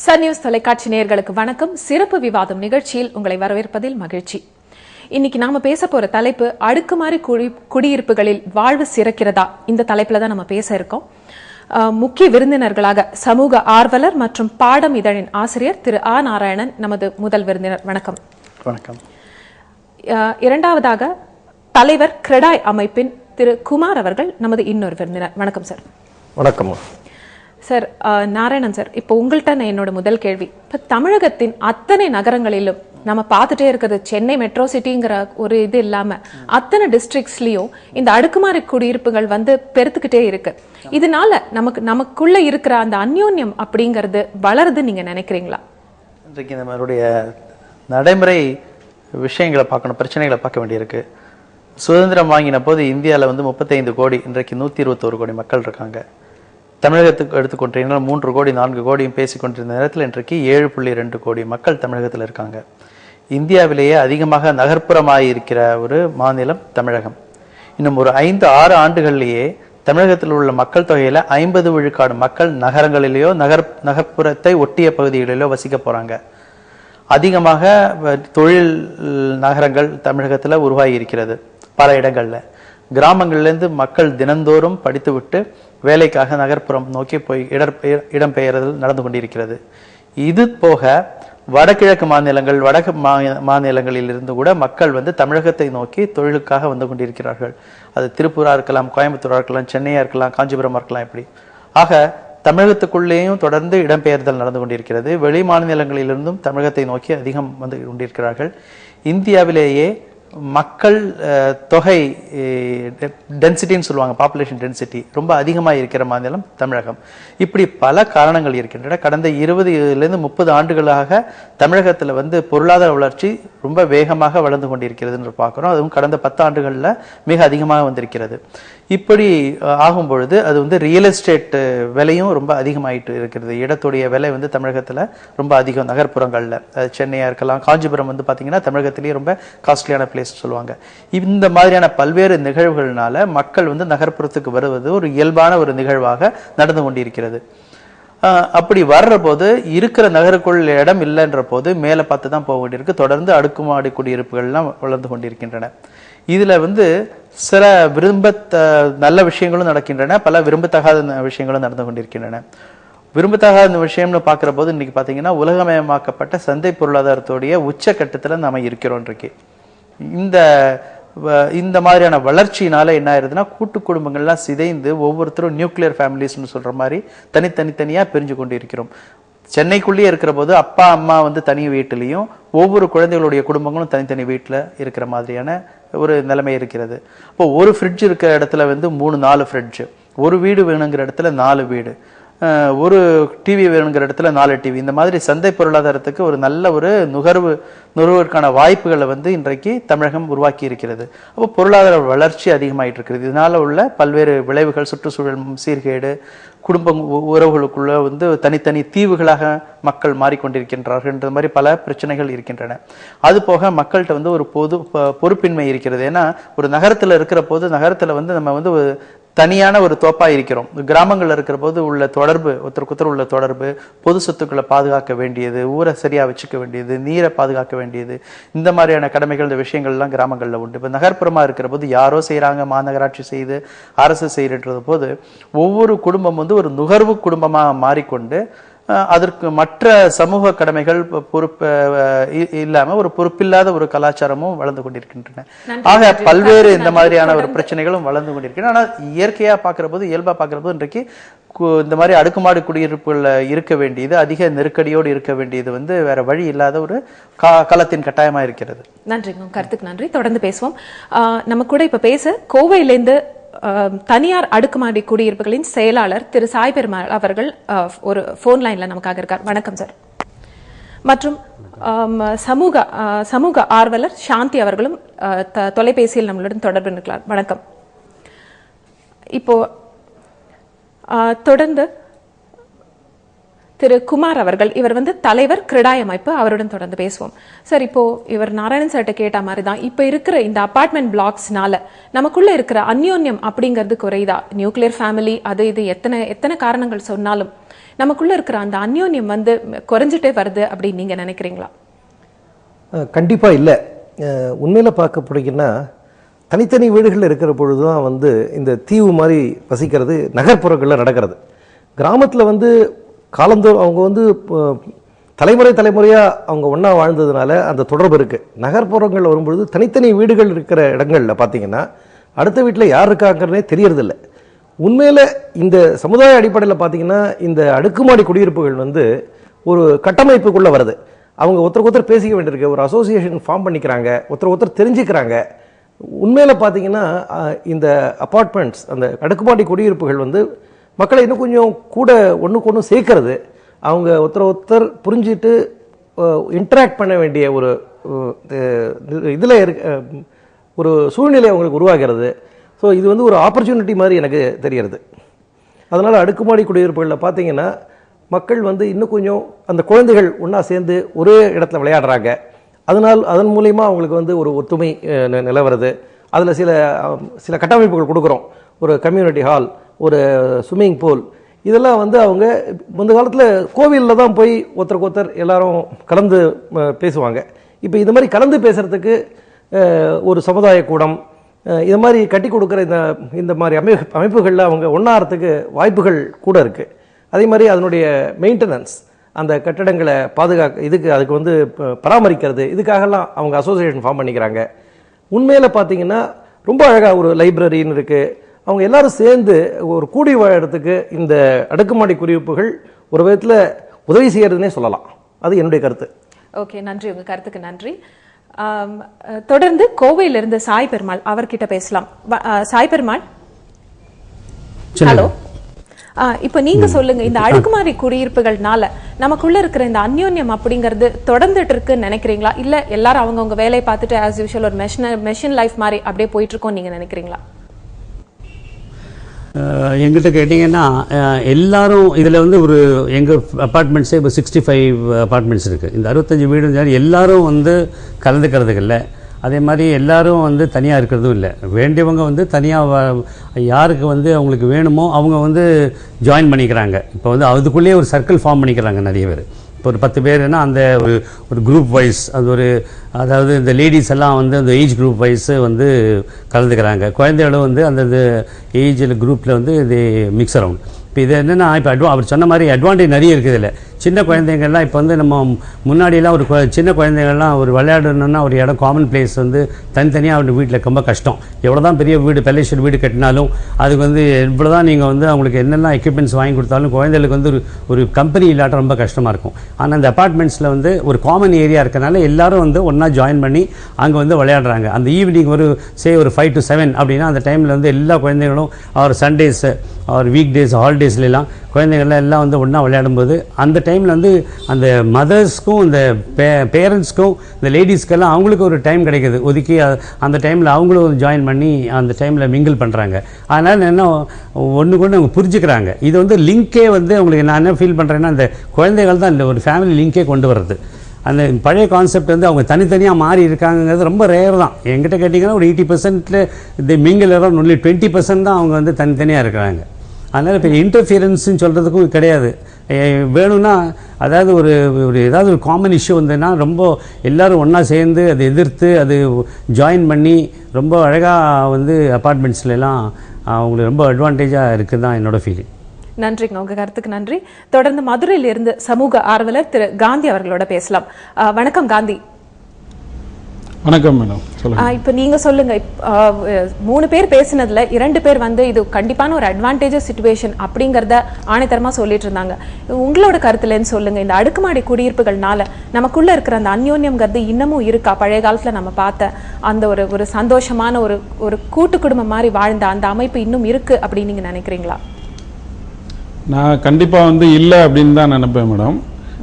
Sun news தொலைக்காட்சி நேயர்களுக்கு வணக்கம். சிறப்பு விவாதம் நிகழ்ச்சியில் உங்களை வரவேற்பதில் மகிழ்ச்சி. இன்னைக்கு நாம பேச போற தலைப்பு அடுக்குமாடி குடியிருப்புகளில் வாழ்வு சிறக்கிறதா. இந்த தலைப்புல தான் நம்ம பேச இருக்கோம். முக்கிய விருந்தினர்களாக சமூக ஆர்வலர் மற்றும் பாடம் இதழின் ஆசிரியர் திரு ஆ நாராயணன் நமது முதல் விருந்தினர். வணக்கம். வணக்கம். இரண்டாவதாக தலைவர் கிரெடாய் அமைப்பின் திரு குமார் அவர்கள் நமது இன்னொரு விருந்தினர். வணக்கம் சார். வணக்கம் சார். நாராயணன் சார், இப்போ உங்கள்கிட்ட என்னோட முதல் கேள்வி, இப்போ தமிழகத்தின் அத்தனை நகரங்களிலும் நம்ம பார்த்துட்டே இருக்கிறது சென்னை மெட்ரோ சிட்டிங்கிற ஒரு இது இல்லாம அத்தனை டிஸ்ட்ரிக்ட்ஸ்லயும் இந்த அடுக்குமாடி குடியிருப்புகள் பெருத்துக்கிட்டே இருக்கு. இதனால நமக்குள்ள இருக்கிற அந்த அந்யோன்யம் அப்படிங்கிறது வளருது நீங்க நினைக்கிறீங்களா? இன்றைக்கு நம்மளுடைய நடைமுறை விஷயங்களை பார்க்கணும், பிரச்சனைகளை பார்க்க வேண்டியிருக்கு. சுதந்திரம் வாங்கின போது இந்தியாவில் 35 கோடி, இன்றைக்கு 121 கோடி மக்கள் இருக்காங்க. தமிழகத்துக்கு எடுத்துக்கொண்டீங்கன்னா 3 கோடி 4 கோடியும் பேசிக்கொண்டிருந்த நேரத்தில் இன்றைக்கு 7.2 கோடி மக்கள் தமிழகத்தில் இருக்காங்க. இந்தியாவிலேயே அதிகமாக நகர்ப்புறமாக இருக்கிற ஒரு மாநிலம் தமிழகம். இன்னும் ஒரு 5-6 ஆண்டுகள்லேயே தமிழகத்தில் உள்ள மக்கள் தொகையில் 50 விழுக்காடு மக்கள் நகரங்களிலேயோ நகர்ப்புறத்தை ஒட்டிய பகுதிகளிலோ வசிக்க போகிறாங்க. அதிகமாக தொழில் நகரங்கள் தமிழகத்தில் உருவாகி இருக்கிறது. பல இடங்களில் கிராமங்கள்லேருந்து மக்கள் தினந்தோறும் படித்துவிட்டு வேலைக்காக நகர்ப்புறம் நோக்கி போய் இடம்பெயர்தல் நடந்து கொண்டிருக்கிறது. இது போக வடகிழக்கு மாநிலங்கள், வடக்கு மாநிலங்களில் இருந்து கூட மக்கள் தமிழகத்தை நோக்கி தொழிலுக்காக வந்து கொண்டிருக்கிறார்கள். அது திருப்பூரா இருக்கலாம், கோயம்புத்தூரா இருக்கலாம், சென்னையா இருக்கலாம், காஞ்சிபுரமா இருக்கலாம். இப்படி ஆக தமிழகத்துக்குள்ளேயும் தொடர்ந்து இடம்பெயர்தல் நடந்து கொண்டிருக்கிறது. வெளி மாநிலங்களிலிருந்தும் தமிழகத்தை நோக்கி அதிகம் வந்து கொண்டிருக்கிறார்கள். இந்தியாவிலேயே மக்கள் தொகை டென்சிட்டின்னு சொல்லுவாங்க, பாப்புலேஷன் டென்சிட்டி ரொம்ப அதிகமாக இருக்கிற மாநிலம் தமிழகம். இப்படி பல காரணங்கள் இருக்கின்றன. கடந்த 20 to 30 ஆண்டுகளாக தமிழகத்தில் பொருளாதார வளர்ச்சி ரொம்ப வேகமாக வளர்ந்து கொண்டிருக்கிறதுன்னு பார்க்குறோம். அதுவும் கடந்த 10 ஆண்டுகளில் மிக அதிகமாக வந்திருக்கிறது. இப்படி ஆகும் பொழுது அது ரியல் எஸ்டேட் விலையும் ரொம்ப அதிகமாயிட்டு இருக்கிறது. இடத்துடைய விலை தமிழகத்தில் ரொம்ப அதிகம். நகர்ப்புறங்களில் சென்னையாக இருக்கலாம், காஞ்சிபுரம் பார்த்தீங்கன்னா தமிழகத்திலேயே ரொம்ப காஸ்ட்லியான பிளேஸ் சொல்லுவாங்க. இந்த மாதிரியான பல்வேறு நிகழ்வுகள்னால மக்கள் நகர்ப்புறத்துக்கு வருவது ஒரு இயல்பான ஒரு நிகழ்வாக நடந்து கொண்டிருக்கிறது. அப்படி வர்ற போது இருக்கிற நகருக்குள் இடம் இல்லைன்ற போது மேலே பார்த்து தான் போக வேண்டியிருக்கு. தொடர்ந்து அடுக்குமாடி குடியிருப்புகள்லாம் வளர்ந்து கொண்டிருக்கின்றன. இதுல சில நல்ல விஷயங்களும் நடக்கின்றன, பல விரும்பத்தகாத விஷயங்களும் நடந்து கொண்டிருக்கின்றன. விரும்பத்தகாத விஷயம்னு பார்க்குற போது இன்னைக்கு பார்த்தீங்கன்னா உலகமயமாக்கப்பட்ட சந்தை பொருளாதாரத்துடைய உச்சக்கட்டத்தில் நாம இருக்கிறோம். இன்றைக்கு இந்த மாதிரியான வளர்ச்சியினால என்ன ஆயிருதுன்னா கூட்டு குடும்பங்கள்லாம் சிதைந்து ஒவ்வொருத்தரும் நியூக்ளியர் ஃபேமிலிஸ்ன்னு சொல்ற மாதிரி தனித்தனியா பிரிஞ்சு கொண்டு இருக்கிறோம். சென்னைக்குள்ளேயே இருக்கிற போது அப்பா அம்மா தனி வீட்டிலையும் ஒவ்வொரு குழந்தைகளுடைய குடும்பங்களும் தனித்தனி வீட்டில் இருக்கிற மாதிரியான ஒரு நிலைமை இருக்கிறது. அப்போ ஒரு ஃப்ரிட்ஜ் இருக்கிற இடத்துல 3-4 ஃப்ரிட்ஜ், ஒரு வீடு வேணுங்கிற இடத்துல 4 வீடு, ஒரு டிவி வேணுங்கிற இடத்துல 4 டிவி. இந்த மாதிரி சந்தை பொருளாதாரத்துக்கு ஒரு நல்ல ஒரு நுகர்வுக்கான வாய்ப்புகளை இன்றைக்கு தமிழகம் உருவாக்கி இருக்கிறது. அப்போ பொருளாதார வளர்ச்சி அதிகமாயிட்டு இருக்கிறது. இதனால உள்ள பல்வேறு விளைவுகள், சுற்றுச்சூழல் சீர்கேடு, குடும்ப உறவுகளுக்குள்ள தனித்தனி தீவுகளாக மக்கள் மாறிக்கொண்டிருக்கின்றார்கள் என்ற மாதிரி பல பிரச்சனைகள் இருக்கின்றன. அது போக மக்கள்கிட்ட ஒரு பொறுப்பின்மை இருக்கிறது. ஏன்னா ஒரு நகரத்துல இருக்கிற போது நகரத்துல நம்ம தனியான ஒரு தோப்பா இருக்கிறோம். கிராமங்கள்ல இருக்கிற போது உள்ள தொடர்பு, ஒருத்தருக்கு உள்ள தொடர்பு, பொது சொத்துக்களை பாதுகாக்க வேண்டியது, ஊரை சரியா வச்சுக்க வேண்டியது, நீரை பாதுகாக்க வேண்டியது, இந்த மாதிரியான கடமைகள், இந்த விஷயங்கள்லாம் கிராமங்கள்ல உண்டு. இப்ப நகர்ப்புறமா இருக்கிற போது யாரோ செய்யறாங்க, மாநகராட்சி செய்து அரசு செய்யறது போது ஒவ்வொரு குடும்பம் ஒரு நுகர்வு குடும்பமா மாறிக்கொண்டு அதற்கு மற்ற சமூக கடமைகள் பொறுப்பு இல்லாம ஒரு பொறுப்பில்லாத ஒரு கலாச்சாரமும் வளர்ந்து கொண்டிருக்கின்றன. ஆக பல்வேறு இந்த மாதிரியான ஒரு பிரச்சனைகளும் வளர்ந்து கொண்டிருக்கின்றன. ஆனா இயற்கையா பாக்குற போது, இயல்பா பாக்குற போது இன்றைக்கு இந்த மாதிரி அடுக்குமாடி குடியிருப்புல இருக்க வேண்டியது, அதிக நெருக்கடியோடு இருக்க வேண்டியது வேற வழி இல்லாத ஒரு காலத்தின் கட்டாயமா இருக்கிறது. நன்றி, கருத்துக்கு நன்றி. தொடர்ந்து பேசுவோம். நம்ம கூட இப்ப பேச கோவையிலிருந்து தனியார் அடுக்குமாடி குடியிருப்புகளின் செயலாளர் திரு சாய் பெருமாள் அவர்கள் ஒரு போன் லைன்ல நமக்காக இருக்கார். வணக்கம் சார். மற்றும் சமூக ஆர்வலர் சாந்தி அவர்களும் தொலைபேசியில் நம்மளுடன் தொடர்பு இருக்கிறார். வணக்கம். இப்போ தொடர்ந்து திரு குமார் அவர்கள். இவர் தலைவர் கிரடாய் அமைப்பு. அவருடன் தொடர்ந்து பேசுவோம். சார், இப்போ இவர் நாராயணன் சார்ட்ட கேட்ட மாதிரி தான், இப்ப இருக்கிற இந்த அபார்ட்மெண்ட் பிளாக்ஸ்னால நமக்குள்ள இருக்கிற அந்யோன்யம் அப்படிங்கிறது குறையுதா? நியூக்ளியர் ஃபேமிலி அது இது எத்தனை காரணங்கள் சொன்னாலும் நமக்குள்ள இருக்கிற அந்த அந்யோன்யம் குறைஞ்சிட்டே வருது அப்படின்னு நீங்க நினைக்கிறீங்களா? கண்டிப்பா இல்ல. உண்மையில பார்க்க போனீங்கன்னா தனித்தனி வீடுகள் இருக்கிற பொழுதுதான் இந்த தீவு மாதிரி வசிக்கிறது நகர்ப்புறங்களில் நடக்கிறது. கிராமத்தில் காலந்தோறும் அவங்க தலைமுறையா அவங்க ஒன்றா வாழ்ந்ததுனால அந்த தொடர்பு இருக்கு. நகர்ப்புறங்களில் வரும்பொழுது தனித்தனி வீடுகள் இருக்கிற இடங்களில் பார்த்தீங்கன்னா அடுத்த வீட்டில் யார் இருக்காங்கிறதே தெரியறதில்ல. உண்மையில இந்த சமுதாய அடிப்படையில் பார்த்தீங்கன்னா இந்த அடுக்குமாடி குடியிருப்புகள் ஒரு கட்டமைப்புக்குள்ள வருது. அவங்க ஒருத்தருக்கு ஒருத்தர் பேசிக்க வேண்டியிருக்கு, ஒரு அசோசியேஷன் ஃபார்ம் பண்ணிக்கிறாங்க, ஒருத்தர் தெரிஞ்சுக்கிறாங்க. உண்மையில பார்த்தீங்கன்னா இந்த அபார்ட்மெண்ட்ஸ் அந்த அடுக்குமாடி குடியிருப்புகள் மக்களை இன்னும் கொஞ்சம் கூட ஒன்றுக்கு ஒன்று சேர்க்கறது, அவங்க ஒருத்தர் புரிஞ்சுட்டு இன்டராக்ட் பண்ண வேண்டிய ஒரு இதில் ஒரு சூழ்நிலை அவங்களுக்கு உருவாகிறது. ஸோ இது ஒரு ஆப்பர்ச்சுனிட்டி மாதிரி எனக்கு தெரியறது. அதனால் அடுக்குமாடி குடியிருப்புகளில் பார்த்தீங்கன்னா மக்கள் இன்னும் கொஞ்சம் அந்த குழந்தைகள் ஒன்றா சேர்ந்து ஒரே இடத்துல விளையாடுறாங்க. அதன் மூலிமா அவங்களுக்கு ஒரு ஒத்துமை நிலவருது. அதில் சில கட்டமைப்புகள் கொடுக்குறோம். ஒரு கம்யூனிட்டி ஹால், ஒரு ஸ்விம்மிங் பூல், இதெல்லாம் அவங்க முந்த காலத்தில் கோவிலில் தான் போய் ஒருத்தருக்கு ஒருத்தர் எல்லாரும் கலந்து பேசுவாங்க. இப்போ இது மாதிரி கலந்து பேசுறதுக்கு ஒரு சமுதாய கூடம் இது மாதிரி கட்டி கொடுக்குற இந்த மாதிரி அமைப்புகளில் அவங்க ஒன்றாகிறதுக்கு வாய்ப்புகள் கூட இருக்குது. அதே மாதிரி அதனுடைய மெயின்டெனன்ஸ், அந்த கட்டடங்களை அதுக்கு பராமரிக்கிறது, இதுக்காகலாம் அவங்க அசோசியேஷன் ஃபார்ம் பண்ணிக்கிறாங்க. உண்மையில் பார்த்தீங்கன்னா ரொம்ப அழகாக ஒரு லைப்ரரின்னு இருக்குது. அவங்க எல்லாரும் சேர்ந்து ஒரு கூடி வாழறதுக்கு இந்த அடுக்குமாடி குடியிருப்புகள் ஒரு விதத்தில் உதவி செய்யறதுன்னே சொல்லலாம். அது என்னுடைய கருத்து. ஓகே, நன்றி. உங்க கருத்துக்கு நன்றி. தொடர்ந்து கோவையிலிருந்து சாய் பெருமாள் அவர்கிட்ட பேசலாம். சாய் பெருமாள், ஹலோ. இப்ப நீங்க சொல்லுங்க, இந்த அடுக்குமாடி குடியிருப்புகள்னால நமக்குள்ள இருக்கிற இந்த அந்யோன்யம் அப்படிங்கிறது தொடர்ந்துட்டு இருக்குன்னு நினைக்கிறீங்களா, இல்ல எல்லாரும் அவங்கவுங்க வேலையை பார்த்துட்டு ஆஸ் யூஷுவல் ஒரு மெஷின் லைஃப் மாதிரி அப்படியே போயிட்டு இருக்கோம் நீங்க நினைக்கிறீங்களா? எங்கிட்ட கேட்டிங்கன்னா எல்லாரும் இதில் ஒரு எங்கள் அப்பார்ட்மெண்ட்ஸே இப்போ 65 அப்பார்ட்மெண்ட்ஸ் இருக்குது. இந்த 65 வீடு எல்லாரும் கலந்துக்கிறதுக்கு இல்லை. அதே மாதிரி எல்லாரும் தனியாக இருக்கிறதும் இல்லை. வேண்டியவங்க தனியாக யாருக்கு அவங்களுக்கு வேணுமோ அவங்க ஜாயின் பண்ணிக்கிறாங்க. இப்போ அதுக்குள்ளேயே ஒரு சர்க்கிள் ஃபார்ம் பண்ணிக்கிறாங்க நிறைய பேர். இப்போ ஒரு 10 பேர்னா அந்த ஒரு குரூப் வைஸ் அது அதாவது இந்த லேடிஸ் எல்லாம் அந்த ஏஜ் குரூப் வைஸ் கலந்துக்கிறாங்க. குழந்தைகளும் அந்தந்த ஏஜில் குரூப்பில் இது மிக்ஸ் அரவுண்ட். இப்போ இது என்னென்னா, இப்போ அவர் சொன்ன மாதிரி அட்வான்டேஜ் நிறைய இருக்குது இதில். சின்ன குழந்தைங்கள்லாம் இப்போ நம்ம முன்னாடியெல்லாம் ஒரு சின்ன குழந்தைங்கள்லாம் ஒரு விளையாடணுன்னா ஒரு இடம் காமன் பிளேஸ் தனித்தனியாக அவங்க வீட்டில் ரொம்ப கஷ்டம். எவ்வளோ தான் பெரிய வீடு பெலேஷியல் வீடு கட்டினாலும் அதுக்கு எவ்வளோ தான் நீங்கள் அவங்களுக்கு என்னெல்லாம் எக்யூப்மெண்ட்ஸ் வாங்கி கொடுத்தாலும் குழந்தைகளுக்கு ஒரு கம்பெனி இல்லாட்ட ரொம்ப கஷ்டமாக இருக்கும். ஆனால் இந்த அப்பார்ட்மெண்ட்ஸில் ஒரு காமன் ஏரியா இருக்கிறனால எல்லாரும் ஒன்றா ஜாயின் பண்ணி அங்கே விளையாடுறாங்க. அந்த ஈவினிங் ஒரு 5 to 7 அப்படின்னா அந்த டைமில் எல்லா குழந்தைகளும் அவர் சண்டேஸ் அவர் வீக் டேஸ் ஹாலிடேஸ்லாம் குழந்தைகள்லாம் எல்லாம் ஒன்றா விளையாடும்போது அந்த டைமில் அந்த மதர்ஸ்க்கும் இந்த பேரண்ட்ஸ்க்கும் இந்த லேடிஸ்க்கெல்லாம் அவங்களுக்கு ஒரு டைம் கிடைக்கிது ஒதுக்கி. அந்த டைமில் அவங்களும் ஜாயின் பண்ணி அந்த டைமில் மிங்கிள் பண்ணுறாங்க. அதனால் என்ன ஒன்றுக்கு அவங்க புரிஞ்சுக்கிறாங்க. இது லிங்கே அவங்களுக்கு நான் என்ன ஃபீல் பண்ணுறேன்னா, அந்த குழந்தைகள் தான் இந்த ஒரு ஃபேமிலி லிங்கே கொண்டு வர்றது. அந்த பழைய கான்செப்ட் அவங்க தனித்தனியாக மாறி இருக்காங்கிறது ரொம்ப ரேர் தான். என்கிட்ட கேட்டிங்கன்னா ஒரு 80% இந்த மிங்கிள் அரௌண்ட் ஒன்லி 20% தான் அவங்க தனித்தனியாக இருக்கிறாங்க. அதனால் இப்போ இன்டர்ஃபியரன்ஸ்ன்னு சொல்கிறதுக்கும் கிடையாது. வேணும்னா அதாவது ஒரு ஏதாவது ஒரு காமன் இஷ்யூ வந்ததுன்னா ரொம்ப எல்லோரும் ஒன்றா சேர்ந்து அதை எதிர்த்து அது ஜாயின் பண்ணி ரொம்ப அழகாக அப்பார்ட்மெண்ட்ஸ்லாம் அவங்களுக்கு ரொம்ப அட்வான்டேஜாக இருக்குது தான் என்னோட ஃபீலிங். நன்றிங்க, உங்க கருத்துக்கு நன்றி. தொடர்ந்து மதுரையிலிருந்து சமூக ஆர்வலர் திரு காந்தி அவர்களோட பேசலாம். வணக்கம் காந்தி. வணக்கம் மேடம், சொல்லுங்க. இப்ப நீங்க சொல்லுங்க, 3 பேர் பேசினதுல 2 பேர் இது கண்டிப்பான ஒரு அட்வான்டேஜஸ் சிச்சுவேஷன் அப்படிங்கறத ஆணைத்தரமா சொல்லிட்டு இருந்தாங்க. உங்களோட கருத்துலன்னு சொல்லுங்க, இந்த அடுக்குமாடி குடியிருப்புகள்னால நமக்குள்ள இருக்கிற அந்த அந்யோன்யம்ங்கிறது இன்னமும் இருக்கா? பழைய காலத்துல நம்ம பார்த்த அந்த ஒரு சந்தோஷமான ஒரு கூட்டு குடும்பம் மாதிரி வாழ்ந்த அந்த அமைப்பு இன்னும் இருக்கு அப்படின்னு நீங்க நினைக்கிறீங்களா? நான் கண்டிப்பா இல்லை அப்படின்னு தான் நினைப்பேன் மேடம்.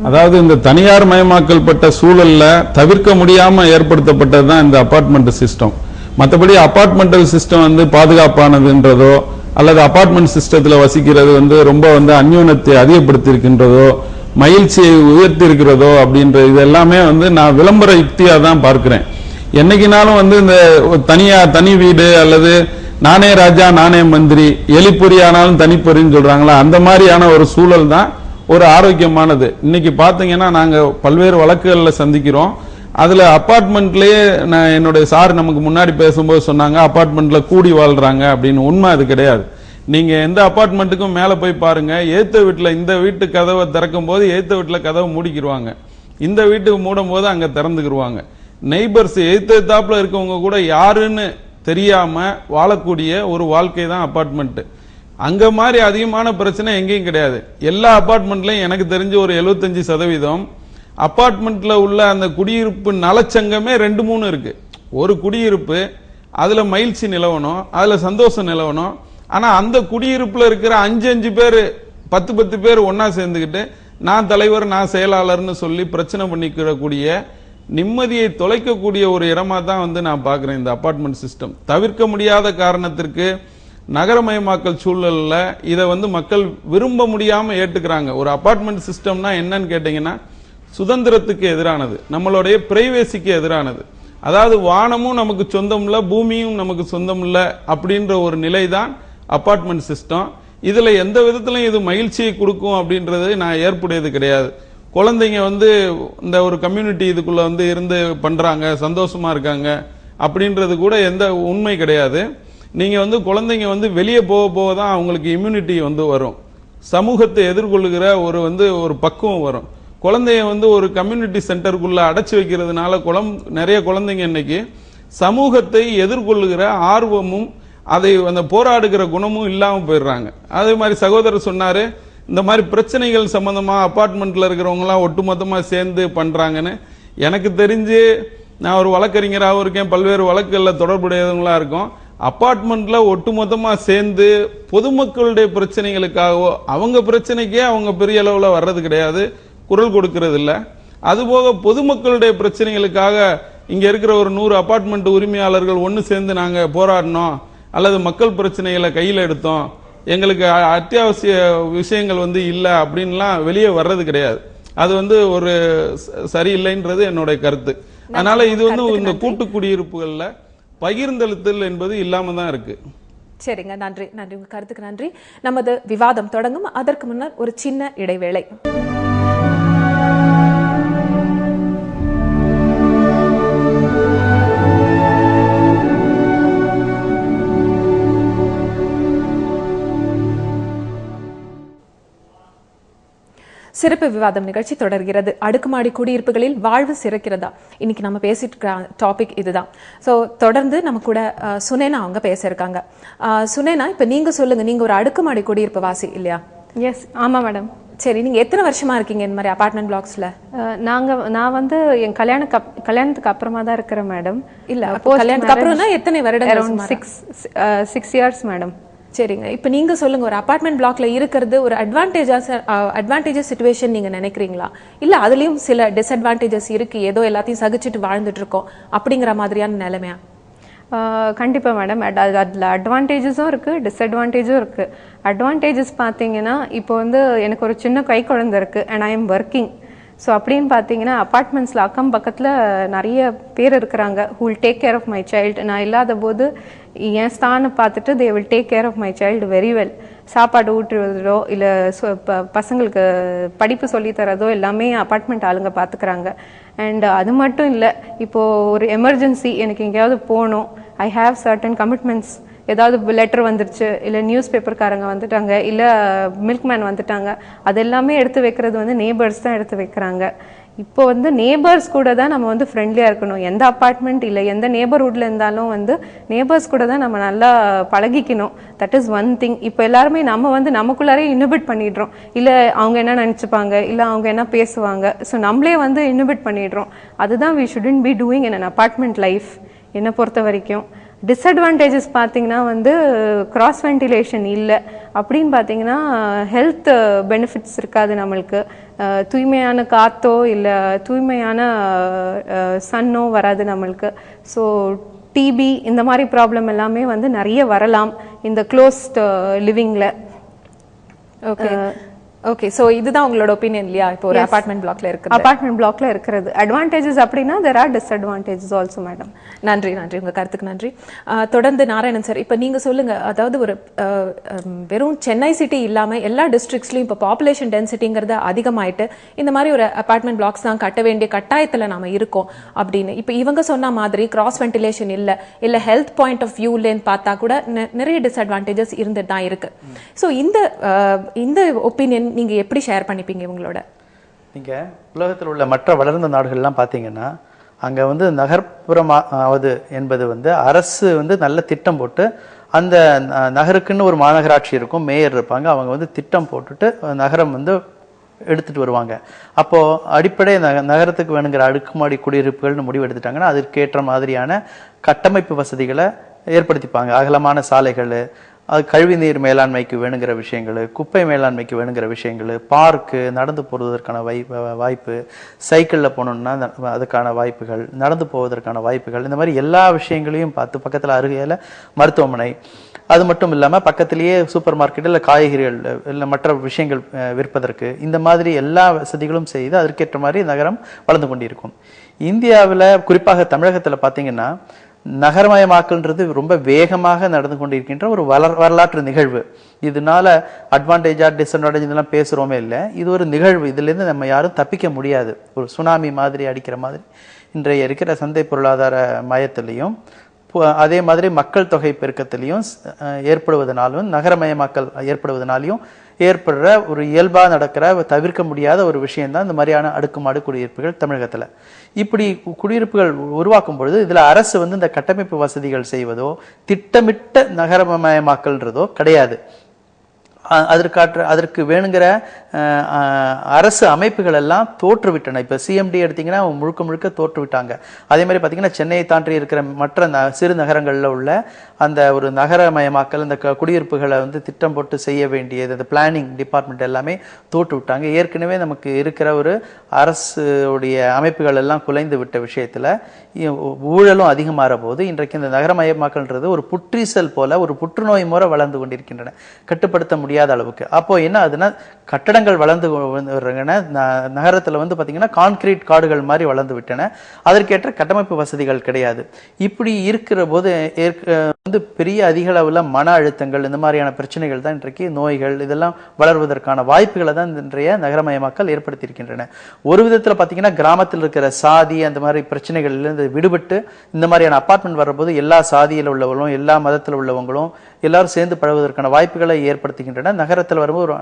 அதாவது இந்த தனியார் மயமாக்கல் பட்ட சூழல்ல தவிர்க்க முடியாம ஏற்படுத்தப்பட்டது தான் இந்த அபார்ட்மெண்ட் சிஸ்டம். மற்றபடி அபார்ட்மெண்டல் சிஸ்டம் பாதுகாப்பானதுன்றதோ அல்லது அபார்ட்மெண்ட் சிஸ்டத்துல வசிக்கிறது ரொம்ப அந்யோன்யத்தை அதிகப்படுத்தி இருக்கின்றதோ மகிழ்ச்சியை உயர்த்தி இருக்கிறதோ அப்படின்ற இது எல்லாமே வந்து நான் விளம்பர யுக்தியா தான் பார்க்கிறேன். என்னைக்குனாலும் வந்து இந்த தனி வீடு அல்லது நானே ராஜா நானே மந்திரி, எலிப்பொறி ஆனாலும் தனிப்பொறின்னு சொல்றாங்களா, அந்த மாதிரியான ஒரு சூழல் தான் ஒரு ஆரோக்கியமானது. இன்னைக்கு பாத்தீங்கன்னா நாங்க பல்வேறு வழக்குகள்ல சந்திக்கிறோம். அதுல அபார்ட்மெண்ட்லயே நான் என்னுடைய சார் நமக்கு முன்னாடி பேசும்போது சொன்னாங்க அபார்ட்மெண்ட்ல கூடி வாழ்றாங்க அப்படின்னு. உண்மை அது கிடையாது. நீங்க எந்த அபார்ட்மெண்ட்டுக்கும் மேல போய் பாருங்க, ஏத்த வீட்டுல இந்த வீட்டு கதவை திறக்கும் போது ஏத்த வீட்டுல கதவை மூடிக்கிடுவாங்க, இந்த வீட்டுக்கு மூடும் போது அங்க திறந்துக்கிடுவாங்க. நெய்பர்ஸ் எதிர்த்தாப்புல இருக்கவங்க கூட யாருன்னு தெரியாம வாழக்கூடிய ஒரு வாழ்க்கை தான் அபார்ட்மெண்ட். அங்க மாதிரி அதிகமான பிரச்சனை எங்கேயும் கிடையாது. எல்லா அபார்ட்மெண்ட்லயும் எனக்கு தெரிஞ்ச ஒரு 75% அபார்ட்மெண்ட்ல உள்ள அந்த குடியிருப்பு நலச்சங்கமே 2-3 இருக்கு. ஒரு குடியிருப்பு, அதுல மகிழ்ச்சி நிலவணும், அதுல சந்தோஷம் நிலவணும். ஆனா அந்த குடியிருப்புல இருக்கிற 5 பேர் 10 பேர் ஒன்னா சேர்ந்துக்கிட்டு நான் தலைவர் நான் செயலாளர்னு சொல்லி பிரச்சனை பண்ணிக்கிறக்கூடிய நிம்மதியை தொலைக்கக்கூடிய ஒரு இடமா தான் வந்து நான் பாக்குறேன் இந்த அபார்ட்மெண்ட் சிஸ்டம். தவிர்க்க முடியாத காரணத்திற்கு நகரமயமாக்கல் சூழல்ல இதை வந்து மக்கள் விரும்ப முடியாம ஏற்றுக்கிறாங்க. ஒரு அபார்ட்மெண்ட் சிஸ்டம்னா என்னன்னு கேட்டீங்கன்னா சுதந்திரத்துக்கு எதிரானது, நம்மளுடைய பிரைவேசிக்கு எதிரானது. அதாவது வானமும் நமக்கு சொந்தம் இல்ல, பூமியும் நமக்கு சொந்தம் இல்ல அப்படின்ற ஒரு நிலை தான் அபார்ட்மெண்ட் சிஸ்டம். இதுல எந்த விதத்திலும் இது மகிழ்ச்சியை கொடுக்கும் அப்படின்றது நான் ஏற்புடையது கிடையாது. குழந்தைங்க வந்து இந்த ஒரு கம்யூனிட்டி இதுக்குள்ள வந்து இருந்து பண்றாங்க, சந்தோஷமா இருக்காங்க அப்படின்றது கூட எந்த உண்மை கிடையாது. நீங்க வந்து குழந்தைங்க வந்து வெளியே போக தான் அவங்களுக்கு இம்யூனிட்டி வந்து வரும், சமூகத்தை எதிர்கொள்ளுகிற ஒரு பக்குவம் வரும். குழந்தைய வந்து ஒரு கம்யூனிட்டி சென்டருக்குள்ள அடைச்சு வைக்கிறதுனால நிறைய குழந்தைங்க இன்னைக்கு சமூகத்தை எதிர்கொள்ளுகிற ஆர்வமும் அதை அந்த போராடுகிற குணமும் இல்லாம போயிடுறாங்க. அதே மாதிரி சகோதரர் சொன்னாரு இந்த மாதிரி பிரச்சனைகள் சம்பந்தமா அபார்ட்மெண்ட்ல இருக்கிறவங்க எல்லாம் ஒட்டுமொத்தமா சேர்ந்து பண்றாங்கன்னு. எனக்கு தெரிஞ்சு நான் ஒரு வழக்கறிஞராகவும் இருக்கேன், பல்வேறு வழக்குகள்ல தொடர்புடையவங்களா இருக்கும். அபார்ட்மெண்ட்ல ஒட்டுமொத்தமா சேர்ந்து பொதுமக்களுடைய பிரச்சனைகளுக்காகவோ அவங்க பிரச்சனைக்கே அவங்க பெரிய அளவுல வர்றது கிடையாது, குரல் கொடுக்கிறது இல்ல. அதுபோக பொதுமக்களுடைய பிரச்சனைகளுக்காக இங்க இருக்கிற ஒரு 100 அபார்ட்மெண்ட் உரிமையாளர்கள் ஒன்னு சேர்ந்து நாங்க போராடினோம் அல்லது மக்கள் பிரச்சனைகளை கையில் எடுத்தோம், எங்களுக்கு அத்தியாவசிய விஷயங்கள் வந்து இல்ல அப்படின்லாம் வெளியே வர்றது கிடையாது. அது வந்து ஒரு சரியில்லைன்றது என்னுடைய கருத்து. அதனால இது வந்து இந்த கூட்டு குடியிருப்புகள்ல பகிர்ந்தளித்தல் என்பது இல்லாம தான் இருக்கு. சரிங்க, நன்றி நன்றி, உங்க கருத்துக்கு நன்றி. நமது விவாதம் தொடங்கும். அதற்கு முன்னர் ஒரு சின்ன இடைவேளை. சிறப்பு விவாதம் நிகழ்ச்சி தொடர்கிறது. அடுக்குமாடி குடியிருப்புகளில் வாழ்வு சிறக்கிறதா, இன்னைக்கு நம்ம பேசிட்டு இருக்கிற டாபிக் இதுதான். ஸோ தொடர்ந்து நம்ம கூட சுனேனா அவங்க பேச இருக்காங்க. சுனேனா, இப்ப நீங்க சொல்லுங்க, நீங்க ஒரு அடுக்குமாடி குடியிருப்பு வாசி இல்லையா? எஸ், ஆமா மேடம். சரி, நீங்க எத்தனை வருஷமா இருக்கீங்க இந்த மாதிரி அபார்ட்மெண்ட் பிளாக்ஸ்ல? நான் வந்து என் கல்யாணத்துக்கு அப்புறமா தான் இருக்கிறேன் மேடம். இல்ல, கல்யாணத்துக்கு அப்புறம்னா எத்தனை வருடம்? 6 years மேடம். சரிங்க, இப்ப நீங்க சொல்லுங்க, ஒரு அபார்ட்மெண்ட் பிளாக்ல இருக்கிறது ஒரு அட்வான்டேஜஸ் சிச்சுவேஷன் நீங்க நினைக்கிறீங்களா, இல்ல அதுலயும் சில டிஸ்அட்வான்டேஜஸ் இருக்கு, ஏதோ எல்லாத்தையும் சகிச்சுட்டு வாழ்ந்துட்டு இருக்கோம் அப்படிங்கிற மாதிரியான நிலைமையா? கண்டிப்பாக மேடம், அதில் அட்வான்டேஜஸும் இருக்குது, டிஸ்அட்வான்டேஜும் இருக்குது. அட்வான்டேஜஸ் பார்த்தீங்கன்னா, இப்போ வந்து எனக்கு ஒரு சின்ன கை குழந்தை இருக்குது and I am working. So அப்படின்னு பார்த்தீங்கன்னா அப்பார்ட்மெண்ட்ஸில் அக்கம் பக்கத்தில் நிறைய பேர் இருக்கிறாங்க who will take care of my child. நான் இல்லாத போது என் ஸ்தானை பார்த்துட்டு they will take care of my child very well. சாப்பாடு ஊட்டுறதோ இல்லை பசங்களுக்கு படிப்பு சொல்லித்தரதோ எல்லாமே அப்பார்ட்மெண்ட் ஆளுங்க பார்த்துக்கிறாங்க. அண்ட் அது மட்டும் இல்லை, இப்போது ஒரு எமர்ஜென்சி எனக்கு எங்கேயாவது போகணும், ஐ ஹாவ் சர்டன் கமிட்மெண்ட்ஸ், ஏதாவது லெட்டர் வந்துருச்சு, இல்லை நியூஸ் பேப்பர்காரங்க வந்துட்டாங்க, இல்லை மில்க்மேன் வந்துட்டாங்க, அது எல்லாமே எடுத்து வைக்கிறது வந்து நேபர்ஸ் தான் எடுத்து வைக்கிறாங்க. இப்போ வந்து நேபர்ஸ் கூட தான் நம்ம வந்து ஃப்ரெண்ட்லியாக இருக்கணும். எந்த அப்பார்ட்மெண்ட் இல்லை எந்த நேபர்ஹுட்டில் இருந்தாலும் வந்து நேபர்ஸ் கூட தான் நம்ம நல்லா பழகிக்கணும். That is one thing. இப்போ எல்லாருமே நம்ம வந்து நமக்குள்ளாரே இன்ஹிபிட் பண்ணிடுறோம். இல்லை அவங்க என்ன நினச்சிப்பாங்க, இல்லை அவங்க என்ன பேசுவாங்க, ஸோ நம்மளே வந்து இன்ஹிபிட் பண்ணிடுறோம். அதுதான் we shouldn't be doing in an apartment life என்னை பொறுத்த வரைக்கும். டிஸ்அட்வான்டேஜஸ் பார்த்தீங்கன்னா வந்து கிராஸ் வென்டிலேஷன் இல்லை. அப்படின்னு பார்த்தீங்கன்னா ஹெல்த் பெனிஃபிட்ஸ் இருக்காது நம்மளுக்கு. தூய்மையான காற்றோ இல்லை தூய்மையான சன்னோ வராது நம்மளுக்கு. ஸோ டிபி இந்த மாதிரி ப்ராப்ளம் எல்லாமே வந்து நிறைய வரலாம் இந்த க்ளோஸ்ட் லிவிங்கில். ஓகே, ஓகே, சோ இதுதான் உங்களோட ஒபினியன் இல்லையா? இப்போ ஒரு அபார்ட்மெண்ட் பிளாக்ல இருக்கு, அபார்ட்மெண்ட் பிளாக்ல இருக்கிறது அட்வான்டேஜஸ் அப்படின்னா there are disadvantages also madam. நன்றி உங்க கருத்துக்கு நன்றி. தொடர்ந்து நாராயணன் சார், இப்போ நீங்க சொல்லுங்க, அதாவது ஒரு வெறும் சென்னை சிட்டி இல்லாம எல்லா டிஸ்ட்ரிக்ட்ஸ்லயும் இப்போ பாப்புலேஷன் டென்சிட்டிங்கிறது அதிகமாயிட்டு இந்த மாதிரி ஒரு அபார்ட்மெண்ட் பிளாக்ஸ் தான் கட்ட வேண்டிய கட்டாயத்துல நாம இருக்கோம் அப்படின்னு இப்போ இவங்க சொன்ன மாதிரி கிராஸ் வென்டிலேஷன் இல்ல ஹெல்த் பாயிண்ட் ஆஃப் வியூலேன்னு பார்த்தா கூட நிறைய டிஸ்அட்வான்டேஜஸ் இருந்துட்டு தான் இருக்கு. ஸோ இந்த ஒப்பீனியன் நீங்க எப்படி ஷேர் பண்ணிப்பீங்க இவங்களோட? நீங்க உலகத்தில் உள்ள மற்ற வளர்ந்த நாடுகள்லாம் பார்த்தீங்கன்னா அங்க வந்து நகர்ப்புறமாவது என்பது வந்து அரசு வந்து நல்ல திட்டம் போட்டு அந்த நகருக்குன்னு ஒரு மாநகராட்சி இருக்கும், மேயர் இருப்பாங்க, அவங்க வந்து திட்டம் போட்டுட்டு நகரம் வந்து எடுத்துட்டு வருவாங்க. அப்போ அடிப்படை நகரத்துக்கு வேணுங்கிற அடுக்குமாடி குடியிருப்புகள்னு முடிவு எடுத்துட்டாங்கன்னா அதற்கேற்ற மாதிரியான கட்டமைப்பு வசதிகளை ஏற்படுத்திப்பாங்க. அகலமான சாலைகள், அது கழிவு நீர் மேலாண்மைக்கு வேணுங்கிற விஷயங்கள், குப்பை மேலாண்மைக்கு வேணுங்கிற விஷயங்கள், பார்க்கு, நடந்து போவதற்கான வாய்ப்பு, சைக்கிளில் போகணுன்னா அதுக்கான வாய்ப்புகள், நடந்து போவதற்கான வாய்ப்புகள், இந்த மாதிரி எல்லா விஷயங்களையும் பார்த்து பக்கத்தில் அருகையில் மருத்துவமனை, அது மட்டும் இல்லாமல் பக்கத்திலேயே சூப்பர் மார்க்கெட் இல்லை காய்கறிகள் இல்லை மற்ற விஷயங்கள் விற்பதற்கு, இந்த மாதிரி எல்லா வசதிகளும் செய்து அதற்கேற்ற மாதிரி நகரம் வளர்ந்து கொண்டிருக்கும். இந்தியாவில் குறிப்பாக தமிழகத்தில் பார்த்தீங்கன்னா நகரமயமாக்கல்ன்றது ரொம்ப வேகமாக நடந்து கொண்டிருக்கின்ற ஒரு வரலாற்று நிகழ்வு. இதனால அட்வான்டேஜா டிஸ்அட்வான்டேஜ் இதெல்லாம் பேசுகிறோமே இல்லை, இது ஒரு நிகழ்வு. இதுலேருந்து நம்ம யாரும் தப்பிக்க முடியாது. ஒரு சுனாமி மாதிரி அடிக்கிற மாதிரி இன்றைய இருக்கிற சந்தை பொருளாதார மயத்திலையும் அதே மாதிரி மக்கள் தொகை பெருக்கத்திலையும் ஏற்படுவதனாலும் நகரமயமாக்கல் ஏற்படுவதனாலையும் ஏற்படுற ஒரு இயல்பாக நடக்கிற தவிர்க்க முடியாத ஒரு விஷயம்தான் இந்த மாதிரியான அடுக்குமாடு குடியிருப்புகள் தமிழகத்தில். இப்படி குடியிருப்புகள் உருவாக்கும் பொழுது இதில் அரசு வந்து இந்த கட்டமைப்பு வசதிகள் செய்வதோ திட்டமிட்ட நகரமயமாக்கல்ன்றதோ கிடையாது. அதற்கு வேணுங்கிற அரசு அமைப்புகள் எல்லாம் தோற்றுவிட்டன. இப்போ சிஎம்டி எடுத்தீங்கன்னா முழுக்க முழுக்க தோற்றுவிட்டாங்க. அதே மாதிரி பார்த்தீங்கன்னா சென்னையை தாண்டி இருக்கிற மற்ற சிறு நகரங்களில் உள்ள அந்த ஒரு நகரமயமாக்கல், இந்த குடியிருப்புகளை வந்து திட்டம் போட்டு செய்ய வேண்டியது, அந்த பிளானிங் டிபார்ட்மெண்ட் எல்லாமே தோற்று விட்டாங்க. ஏற்கனவே நமக்கு இருக்கிற ஒரு அரசுடைய அமைப்புகள் எல்லாம் குலைந்து விட்ட விஷயத்தில் ஊழலும் அதிகமாகிற போது இன்றைக்கு இந்த நகரமயமாக்கல்ன்றது ஒரு புற்றீசல் போல, ஒரு புற்றுநோய் முறை வளர்ந்து கொண்டிருக்கின்றன, கட்டுப்படுத்த முடியாத அளவுக்கு. அப்போ என்ன ஆகுதுன்னா கட்டடங்கள் வளர்ந்து நகரத்தில் வந்து பார்த்தீங்கன்னா கான்கிரீட் காடுகள் மாதிரி வளர்ந்து விட்டன, அதற்கேற்ற கட்டமைப்பு வசதிகள் கிடையாது. இப்படி இருக்கிற போது வந்து பெரிய அதிக அளவில் மன அழுத்தங்கள், இந்த மாதிரியான பிரச்சனைகள் தான் இன்றைக்கு நோய்கள் இதெல்லாம் வளர்வதற்கான வாய்ப்புகளை தான் இன்றைய நகரமயமாக்கல் ஏற்படுத்தியிருக்கின்றன. ஒரு விதத்தில் பார்த்தீங்கன்னா கிராமத்தில் இருக்கிற சாதி அந்த மாதிரி பிரச்சனைகள்லேருந்து விடுபட்டு இந்த மாதிரியான அப்பார்ட்மெண்ட் வர்றபோது எல்லா சாதியில் உள்ளவங்களும் எல்லா மதத்தில் உள்ளவங்களும் எல்லாரும் சேர்ந்து பழகுவதற்கான வாய்ப்புகளை ஏற்படுத்துகின்றன. நகரத்தில் வரும்போது ஒரு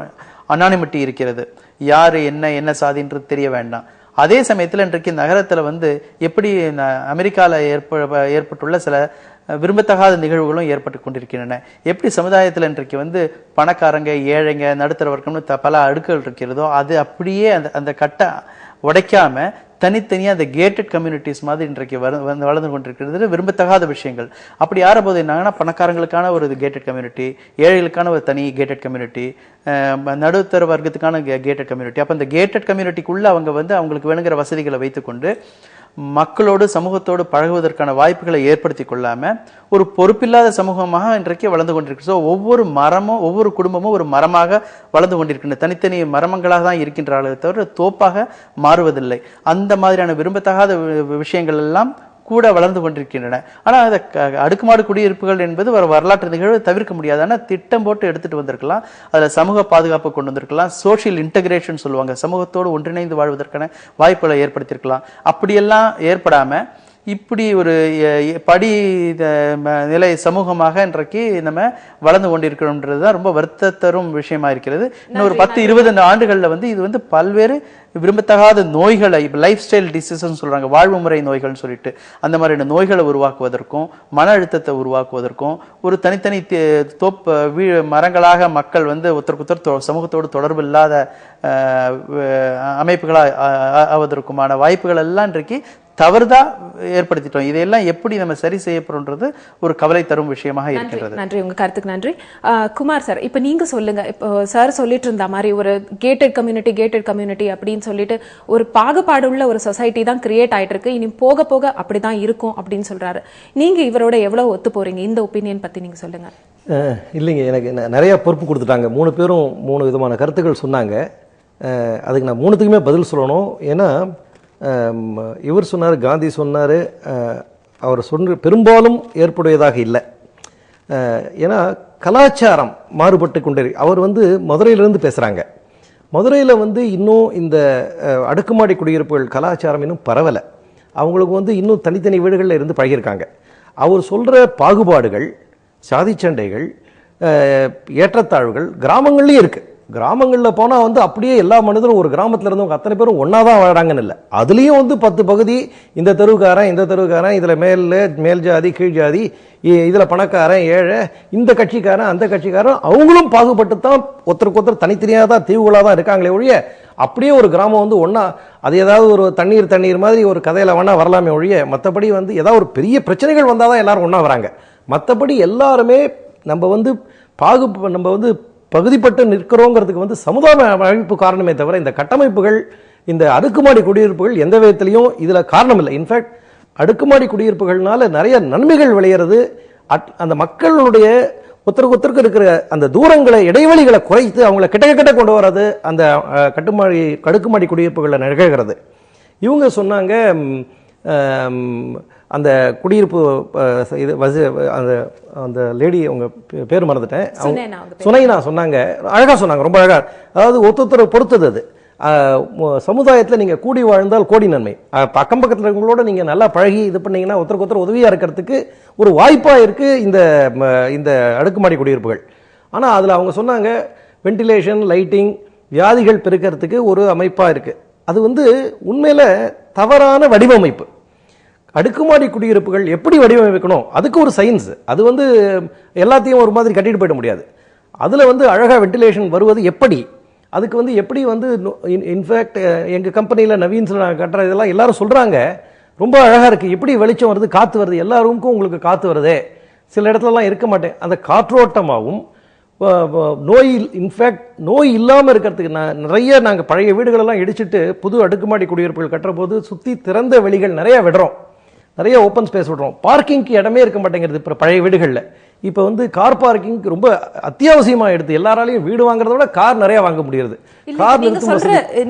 அனானிமிட்டி இருக்கிறது, யாரு என்ன சாதின்றது தெரிய வேண்டாம். அதே சமயத்தில் இன்றைக்கு நகரத்தில் வந்து எப்படி அமெரிக்காவில் ஏற்பட்டுள்ள சில விரும்பத்தகாத நிகழ்வுகளும் ஏற்பட்டு கொண்டிருக்கின்றன. எப்படி சமுதாயத்தில் இன்றைக்கு வந்து பணக்காரங்க, ஏழைங்க, நடுத்தர வர்க்கம்னு பல அடுக்குகள் இருக்கிறதோ அது அப்படியே அந்த கட்டை உடைக்காம தனித்தனியாக அந்த கேட்டட் கம்யூனிட்டிஸ் மாதிரி இன்றைக்கு வளர்ந்து கொண்டிருக்கிறது விரும்பத்தகாத விஷயங்கள். அப்படி ஆறபோது என்னாங்கன்னா பணக்காரங்களுக்கான ஒரு கேட்டட் கம்யூனிட்டி, ஏழைகளுக்கான ஒரு தனி கேட்டட் கம்யூனிட்டி, நடுத்தர வர்க்கத்துக்கான கேட்டட் கம்யூனிட்டி. அப்போ இந்த கேட்டட் கம்யூனிட்டிக்குள்ளே அவங்க வந்து அவங்களுக்கு வேணுங்கிற வசதிகளை வைத்துக்கொண்டு மக்களோடு சமூகத்தோடு பழகுவதற்கான வாய்ப்புகளை ஏற்படுத்தி கொள்ளாம ஒரு பொறுப்பில்லாத சமூகமாக இன்றைக்கு வளர்ந்து கொண்டிருக்கு. ஸோ ஒவ்வொரு மரமும் ஒவ்வொரு குடும்பமும் ஒரு மரமாக வளர்ந்து கொண்டிருக்கின்றன, தனித்தனி மரமங்களாக தான் இருக்கின்றார்களே தவிர தோப்பாக மாறுவதில்லை. அந்த மாதிரியான விரும்பத்தகாத விஷயங்கள் எல்லாம் கூட வளர்ந்து கொண்டிருக்கின்றன. ஆனால் அதை அடுக்குமாடு குடியிருப்புகள் என்பது ஒரு வரலாற்று நிகழ்வு, தவிர்க்க முடியாது. ஆனால் திட்டம் போட்டு எடுத்துட்டு வந்திருக்கலாம், அதில் சமூக பாதுகாப்பு கொண்டு வந்திருக்கலாம், சோஷியல் இன்டகிரேஷன் சொல்லுவாங்க, சமூகத்தோடு ஒன்றிணைந்து வாழ்வதற்கான வாய்ப்புகளை ஏற்படுத்தியிருக்கலாம். அப்படியெல்லாம் ஏற்படாம இப்படி ஒரு படி நிலை சமூகமாக இன்றைக்கு நம்ம வளர்ந்து கொண்டிருக்கிறோம்ன்றது தான் ரொம்ப வருத்த தரும் விஷயமா இருக்கிறது. இன்னும் ஒரு 10-20 ஆண்டுகளில் வந்து இது வந்து பல்வேறு விரும்பத்தகாத நோய்களை, லைஃப் ஸ்டைல் டிசீஸ்ன்னு சொல்றாங்க, வாழ்வு முறை நோய்கள்னு சொல்லிட்டு அந்த மாதிரியான நோய்களை உருவாக்குவதற்கும் மன அழுத்தத்தை உருவாக்குவதற்கும் ஒரு தனித்தனி மரங்களாக மக்கள் வந்து ஒருத்தருக்கு சமூகத்தோடு தொடர்பு இல்லாத அமைப்புகளாக ஆவதற்குமான வாய்ப்புகள் எல்லாம் இன்றைக்கு தவறுதா ஏற்படுத்திட்டோம். இதையெல்லாம் எப்படி நம்ம சரி செய்யப்படும்ன்றது ஒரு கவலை தரும் விஷயமாக இருக்கிறது. நன்றி, உங்க கருத்துக்கு நன்றி. குமார் சார், இப்ப நீங்க சொல்லுங்க. இப்போ சார் சொல்லிட்டு இருந்த மாதிரி ஒரு கேட்டட் கம்யூனிட்டி அப்படின்னு சொல்லிட்டு ஒரு பாகுபாடு உள்ள ஒரு சொசைட்டி தான் கிரியேட் ஆயிட்டு இருக்கு. இனி போக போக அப்படிதான் இருக்கும் அப்படின்னு சொல்றாரு. நீங்க இவரோட எவ்வளவு ஒத்து போறீங்க? இந்த ஒப்பீனியன் பத்தி நீங்க சொல்லுங்க. இல்லைங்க, எனக்கு நிறையா பொறுப்பு கொடுத்துட்டாங்க. 3 பேரும் 3 விதமான கருத்துக்கள் சொன்னாங்க. அதுக்கு நான் 3த்துக்குமே பதில் சொல்லணும். ஏன்னா இவர் சொன்னார், காந்தி சொன்னார், அவர் சொன்ன பெரும்பாலும் ஏற்புடையதாக இல்லை. ஏன்னா கலாச்சாரம் மாறுபட்டு கொண்டே அவர் மதுரையிலேருந்து பேசுகிறாங்க. மதுரையில் இன்னும் இந்த அடுக்குமாடி குடியிருப்புகள் கலாச்சாரம் இன்னும் பரவலை. அவங்களுக்கு இன்னும் தனித்தனி வீடுகளில் இருந்து பழகியிருக்காங்க. அவர் சொல்கிற பாகுபாடுகள், சாதி சண்டைகள், ஏற்றத்தாழ்வுகள் கிராமங்கள்லேயும் இருக்குது. கிராமங்களில் போனால் அப்படியே எல்லா மனிதரும் ஒரு கிராமத்தில் இருந்தவங்க அத்தனை பேரும் ஒன்றா தான் வாழறாங்கன்னு இல்லை. அதுலேயும் 10 பகுதி, இந்த தெருவுக்காரன் இதில் மேல் ஜாதி கீழ் ஜாதி, இதில் பணக்காரன் ஏழை, இந்த கட்சிக்காரன் அந்த கட்சிக்காரன், அவங்களும் பாகுபட்டு தான் ஒருத்தருக்கு ஒருத்தர் தனித்தனியாக தான் தீவுகளாக தான் இருக்காங்களே ஒழிய அப்படியே ஒரு கிராமம் ஒன்றா அது ஏதாவது ஒரு தண்ணீர் மாதிரி ஒரு கதையில் வேணா வரலாமே ஒழிய மற்றபடி ஏதாவது ஒரு பெரிய பிரச்சனைகள் வந்தால் தான் எல்லாரும் ஒன்றா வராங்க. மற்றபடி எல்லாருமே நம்ம பகுதிப்பட்டு நிற்கிறோங்கிறதுக்கு சமுதாய அமைப்பு காரணமே தவிர இந்த கட்டமைப்புகள், இந்த அடுக்குமாடி குடியிருப்புகள் எந்த விதத்திலையும் இதில் காரணம் இல்லை. இன்ஃபேக்ட் அடுக்குமாடி குடியிருப்புகள்னால நிறைய நன்மைகள் விளையிறது. அந்த மக்களுடைய ஒருத்தருக்கு இருக்கிற அந்த தூரங்களை, இடைவெளிகளை குறைத்து அவங்கள கிட்ட கொண்டு வர்றது அந்த அடுக்குமாடி குடியிருப்புகளில் நிகழ்கிறது. இவங்க சொன்னாங்க, அந்த குடியிருப்பு இது அந்த அந்த லேடி, அவங்க பேர் மறந்துட்டேன், சுனைனா சொன்னாங்க, அழகாக சொன்னாங்க, ரொம்ப அழகாக. அதாவது ஒருத்தரை பொறுத்தது அது. சமுதாயத்தில் நீங்கள் கூடி வாழ்ந்தால் கோடி நன்மை. அக்கம் பக்கத்தில் இருக்கவங்களோட நீங்கள் நல்லா பழகி இது பண்ணீங்கன்னா ஒருத்தருக்கு ஒருத்தர் உதவியாக இருக்கிறதுக்கு ஒரு வாய்ப்பாக இருக்குது இந்த அடுக்குமாடி குடியிருப்புகள். ஆனால் அதில் அவங்க சொன்னாங்க, வென்டிலேஷன், லைட்டிங், வியாதிகள் பெருக்கிறதுக்கு ஒரு அமைப்பாக இருக்குது. அது உண்மையில் தவறான வடிவமைப்பு. அடுக்குமாடி குடியிருப்புகள் எப்படி வடிவமைக்கணும், அதுக்கு ஒரு சயின்ஸ். அது எல்லாத்தையும் ஒரு மாதிரி கட்டிட்டு போயிட முடியாது. அதில் அழகாக வென்டிலேஷன் வருவது எப்படி, அதுக்கு எப்படி இன்ஃபேக்ட் எங்கள் கம்பெனியில் நவீன்ஸில் நாங்கள் கட்டுற இதெல்லாம் எல்லாரும் சொல்கிறாங்க, ரொம்ப அழகாக இருக்குது. எப்படி வெளிச்சம் வருது, காற்று வருது, எல்லா ரூமுக்கும் உங்களுக்கு காற்று வருதே. சில இடத்துலலாம் இருக்க மாட்டேன், அந்த காற்றோட்டமாகவும் இன்ஃபேக்ட் நோய் இல்லாமல் இருக்கிறதுக்கு நிறைய நாங்கள் பழைய வீடுகளெல்லாம் இடிச்சிட்டு புது அடுக்குமாடி குடியிருப்புகள் கட்டுற போது சுற்றி திறந்த வெளிகள் நிறைய விடுறோம், நிறைய ஓப்பன் ஸ்பேஸ் விடுறோம். பார்க்கிங்க்கு இடமே இருக்க மாட்டேங்கிறது இப்போ பழைய வீடுகளில். இப்போ கார் பார்க்கிங் ரொம்ப அத்தியாவசியமாக எடுத்து எல்லாராலையும் வீடு வாங்குறத விட கார் நிறைய வாங்க முடியுது.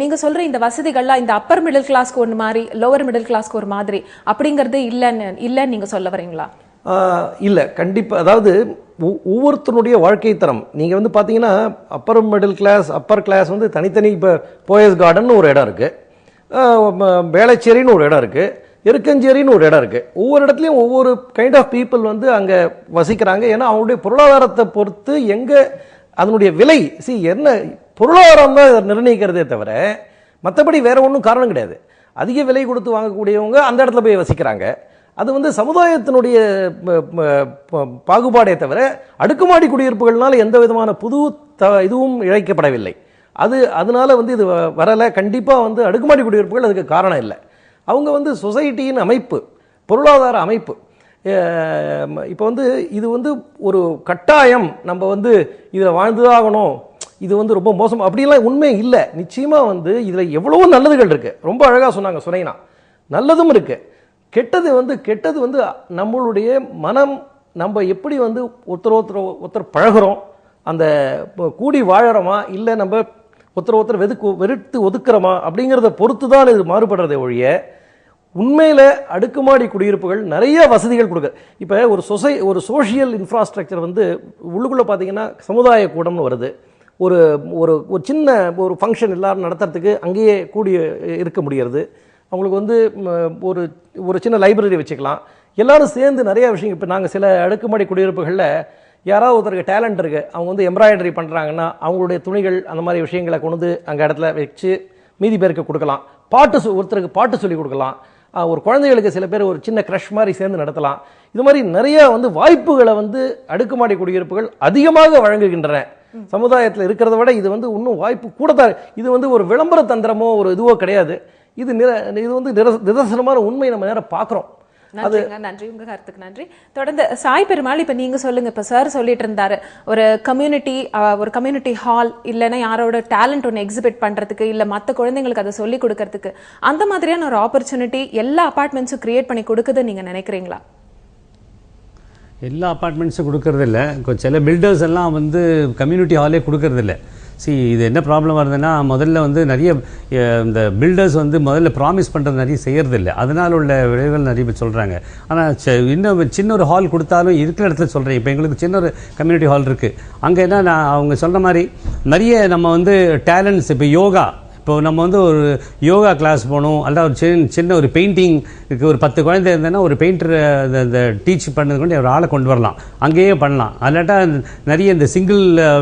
நீங்க சொல்ற இந்த வசதிகள்லாம் இந்த அப்பர் மிடில் கிளாஸ்க்கு ஒரு மாதிரி, லோவர் மிடில் கிளாஸ்க்கு ஒரு மாதிரி அப்படிங்கிறது இல்லைன்னு நீங்க சொல்ல வரீங்களா? இல்லை, கண்டிப்பாக. அதாவது ஒவ்வொருத்தருடைய வாழ்க்கை தரம் நீங்கள் பார்த்தீங்கன்னா upper middle class, upper class தனித்தனி. இப்போ போயஸ் கார்டன் ஒரு இடம் இருக்குது, வேளச்சேரின்னு ஒரு இடம் இருக்குது, எருக்கஞ்சேரின்னு ஒரு இடம் இருக்குது. ஒவ்வொரு இடத்துலையும் ஒவ்வொரு கைண்ட் ஆஃப் பீப்புள் அங்கே வசிக்கிறாங்க. ஏன்னா அவங்களுடைய பொருளாதாரத்தை பொறுத்து அதனுடைய விலை என்ன பொருளாதாரம் தான் நிர்ணயிக்கிறதே தவிர மற்றபடி வேற ஒன்றும் காரணம் கிடையாது. அதிக விலை கொடுத்து வாங்கக்கூடியவங்க அந்த இடத்துல போய் வசிக்கிறாங்க. அது சமுதாயத்தினுடைய பாகுபாடே தவிர அடுக்குமாடி குடியிருப்புகள்னால எந்த விதமான புது இதுவும் இழைக்கப்படவில்லை. அதனால இது வரலை. கண்டிப்பாக அடுக்குமாடி குடியிருப்புகள் அதுக்கு காரணம் இல்லை. அவங்க சொசைட்டியின் அமைப்பு, பொருளாதார அமைப்பு. இப்போ இது ஒரு கட்டாயம், நம்ம இதில் வாழ்ந்துதாகணும், இது ரொம்ப மோசம் அப்படிலாம் உண்மை இல்லை. நிச்சயமாக இதில் எவ்வளவோ நல்லதுகள் இருக்குது. ரொம்ப அழகாக சொன்னாங்க சுனைனா, நல்லதும் இருக்குது. கெட்டது நம்மளுடைய மனம், நம்ம எப்படி ஒருத்தர் பழகிறோம், அந்த கூடி வாழறோமா இல்லை நம்ம ஒருத்தர் வெறுத்து ஒதுக்குறோமா அப்படிங்கிறத பொறுத்து தான் இது மாறுபடுறதை ஒழிய உண்மையில் அடுக்குமாடி குடியிருப்புகள் நிறைய வசதிகள் கொடுக்குது. இப்போ ஒரு சோஷியல் இன்ஃப்ராஸ்ட்ரக்சர் உள்ளுக்குள்ளே பார்த்தீங்கன்னா சமுதாய கூடம்னு வருது. ஒரு ஒரு சின்ன ஒரு ஃபங்க்ஷன் எல்லாரும் நடத்துறதுக்கு அங்கேயே கூடி இருக்க முடியறது. அவங்களுக்கு ஒரு ஒரு சின்ன லைப்ரரி வச்சுக்கலாம். எல்லாரும் சேர்ந்து நிறைய விஷயம். இப்போ நாங்கள் சில அடுக்குமாடி குடியிருப்புகளில் யாராவது ஒருத்தருக்கு டேலண்ட் இருக்குது, அவங்க எம்ப்ராய்டரி பண்ணுறாங்கன்னா அவங்களுடைய துணிகள் அந்த மாதிரி விஷயங்களை கொண்டு அங்கே இடத்துல வச்சு மீதி பேருக்கு கொடுக்கலாம். ஒருத்தருக்கு பாட்டு சொல்லி கொடுக்கலாம். ஒரு குழந்தைகளுக்கு சில பேர் ஒரு சின்ன க்ரஷ் மாதிரி சேர்ந்து நடத்தலாம். இது மாதிரி நிறைய வாய்ப்புகளை அடுக்குமாடி குடியிருப்புகள் அதிகமாக வழங்குகின்றன. சமுதாயத்தில் இருக்கிறத விட இது இன்னும் வாய்ப்பு கூட தான். இது ஒரு விளம்பர தந்திரமோ ஒரு இதுவோ கிடையாது. இது நிதர்சனமான உண்மை நம்ம நேரம் பார்க்குறோம். நன்றி, உங்க கருத்துக்கு நன்றி. தொடர்ந்து சாய் பெருமாள், இப்ப நீங்க சொல்லுங்க. இப்ப சார் சொல்லிட்டு இருந்தாரு, ஒரு கம்யூனிட்டி ஹால் இல்லைன்னா யாரோட டேலண்ட் ஒன்று எக்ஸிபிட் பண்றதுக்கு இல்ல மற்ற குழந்தைங்களுக்கு அதை சொல்லி கொடுக்கறதுக்கு அந்த மாதிரியான ஒரு ஆப்பர்ச்சுனிட்டி எல்லா அபார்ட்மெண்ட்ஸும் கிரியேட் பண்ணி கொடுக்குதுன்னு நீங்க நினைக்கிறீங்களா? எல்லா அப்பார்ட்மெண்ட்ஸும் கொடுக்கறதில்ல. சில பில்டர்ஸ் எல்லாம் வந்து கம்யூனிட்டி ஹாலே கொடுக்கறதில்ல. இது என்ன ப்ராப்ளம் வருதுன்னா, முதல்ல வந்து நிறைய இந்த பில்டர்ஸ் வந்து முதல்ல ப்ராமிஸ் பண்ணுறது நிறைய செய்யறதில்லை. அதனால் உள்ள விளைவுகள் நிறைய பேர் சொல்கிறாங்க. ஆனால் இன்னும் சின்ன ஒரு ஹால் கொடுத்தாலும் இருக்கிற இடத்துல சொல்கிறேன். இப்போ எங்களுக்கு சின்ன ஒரு கம்யூனிட்டி ஹால் இருக்குது. அங்கே என்ன, நான் அவங்க சொல்கிற மாதிரி நிறைய நம்ம வந்து டேலண்ட்ஸ், இப்போ யோகா, இப்போ நம்ம வந்து ஒரு யோகா கிளாஸ் போகணும், அல்ல ஒரு சின்ன ஒரு பெயிண்டிங்க்கு ஒரு 10 குழந்தை இருந்தேன்னா ஒரு பெயிண்டர் அந்த டீச் பண்ணது கொண்டு ஒரு ஆளை கொண்டு வரலாம், அங்கேயே பண்ணலாம். அல்லாட்டா நிறைய இந்த சிங்கிள்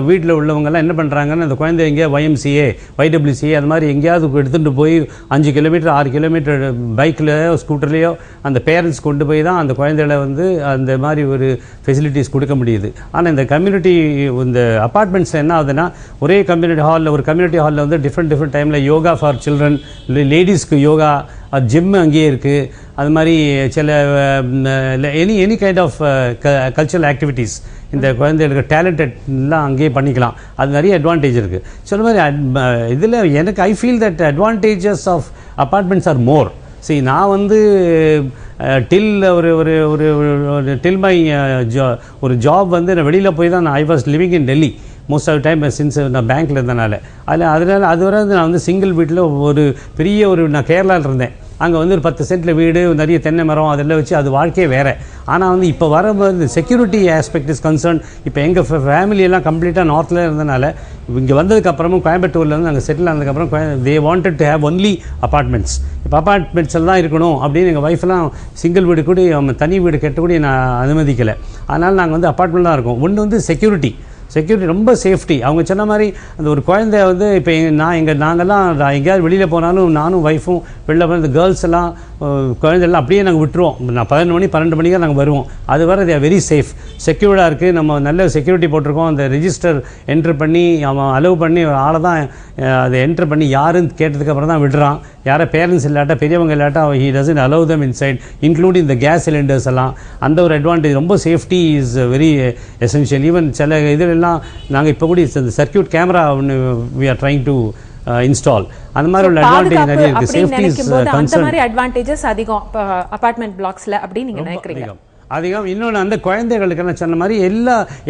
வீட்டில் உள்ளவங்கெல்லாம் என்ன பண்ணுறாங்கன்னா, அந்த குழந்தை எங்கேயா YMCA YWCA அது மாதிரி எங்கேயாவது எடுத்துகிட்டு போய் 5 கிலோமீட்டர் 6 கிலோமீட்டர் பைக்லையோ ஸ்கூட்டர்லேயோ அந்த பேரண்ட்ஸ் கொண்டு போய் தான் அந்த குழந்தைகளை வந்து அந்த மாதிரி ஒரு ஃபெசிலிட்டிஸ் கொடுக்க முடியுது. ஆனால் இந்த கம்யூனிட்டி இந்த அப்பார்ட்மெண்ட்ஸில் என்ன ஆகுதுன்னா, ஒரே கம்யூனிட்டி ஹாலில் ஒரு கம்யூனிட்டி ஹாலில் வந்து டிஃப்ரெண்ட் டைமில் யோகா ஃபார் சில்ட்ரன், லேடிஸ்க்கு யோகா, ஜிம் அங்கேயே இருக்குது. அது மாதிரி சில any kind of cultural activities இந்த குழந்தைகளுக்கு டேலண்டட்லாம் அங்கேயே பண்ணிக்கலாம். அது நிறைய அட்வான்டேஜ் இருக்குது. சில மாதிரி இதில் எனக்கு I feel that advantages of apartments are more. நான் வந்து டில் டில் மை ஒரு ஜாப் வந்து நான் வெளியில் போய் தான், I was living in Delhi most of time since நான் பேங்க்கில் இருந்தனால. அதனால் அது வரை நான் வந்து சிங்கிள் வீட்டில் ஒரு பெரிய நான் கேரளாவில் இருந்தேன். அங்கே வந்து ஒரு 10 சென்ட்டில் வீடு, நிறைய தென்னை மரம், அதெல்லாம் வச்சு அது வாழ்க்கையே வேறு. ஆனால் வந்து இப்போ வரும்போது செக்யூரிட்டி ஆஸ்பெக்ட் இஸ் கன்சர்ன். இப்போ எங்கள் ஃபேமிலியெல்லாம் கம்ப்ளீட்டாக நார்த்தில் இருந்தனால இங்கே வந்ததுக்கப்புறமும் கோயம்புத்தூரில் வந்து நாங்கள் செட்டில் ஆனதுக்கப்புறம் they wanted to have only apartments. இப்போ அப்பார்ட்மெண்ட்ஸ் எல்லாம் இருக்கணும் அப்படின்னு எங்கள் ஒய்ஃபெல்லாம் சிங்கிள் வீடு கூட தனி வீடு கட்ட கூட நான் அனுமதிக்கலை. அதனால் நாங்கள் வந்து அப்பார்ட்மெண்ட் தான் இருக்கோம். ஒன்று வந்து செக்யூரிட்டி ரொம்ப சேஃப்டி. அவங்க சொன்ன மாதிரி அந்த ஒரு குழந்தை வந்து இப்போ நாங்கள்லாம் எங்கேயாவது வெளியில் போனாலும் நானும் ஒய்ஃபும் வெளில போய் இந்த கேர்ள்ஸ் எல்லாம் குழந்தைலாம் அப்படியே நாங்கள் விட்டுருவோம். நான் 11 மணி 12 மணிக்கு நாங்கள் வருவோம். அது வரை தே ஆர் வெரி சேஃப், செக்யூர்டாக இருக்குது. நம்ம நல்ல செக்யூரிட்டி போட்டிருக்கோம். அந்த ரெஜிஸ்டர் என்ட்ரு பண்ணி அவன் அலோவ் பண்ணி ஆளை தான் அதை என்ட்ரு பண்ணி யாருன்னு கேட்டதுக்கப்புறம் தான் விடுறான். யாரை பேரண்ட்ஸ் இல்லாட்டா பெரியவங்க இல்லாட்டா he doesn't allow them inside, including இந்த கேஸ் சிலிண்டர்ஸ் எல்லாம். அந்த ஒரு அட்வான்டேஜ், ரொம்ப safety is very essential. Even சில இதெல்லாம் நாங்கள் இப்போ கூட இந்த சர்க்கியூட் கேமரா ஒன்று we are trying to install. அந்த மாதிரி உள்ள அட்வான்டேஜ் நிறைய இருக்கு. Safety is concern. அந்த மாதிரி அட்வான்டேஜஸ் அதிகம் அபார்ட்மெண்ட் பிளாக்ஸ்ல அப்படி நீங்க நினைக்கிறீங்க? அதிகம். இன்னொன்று, அந்த குழந்தைகளுக்கு நான் சொன்ன மாதிரி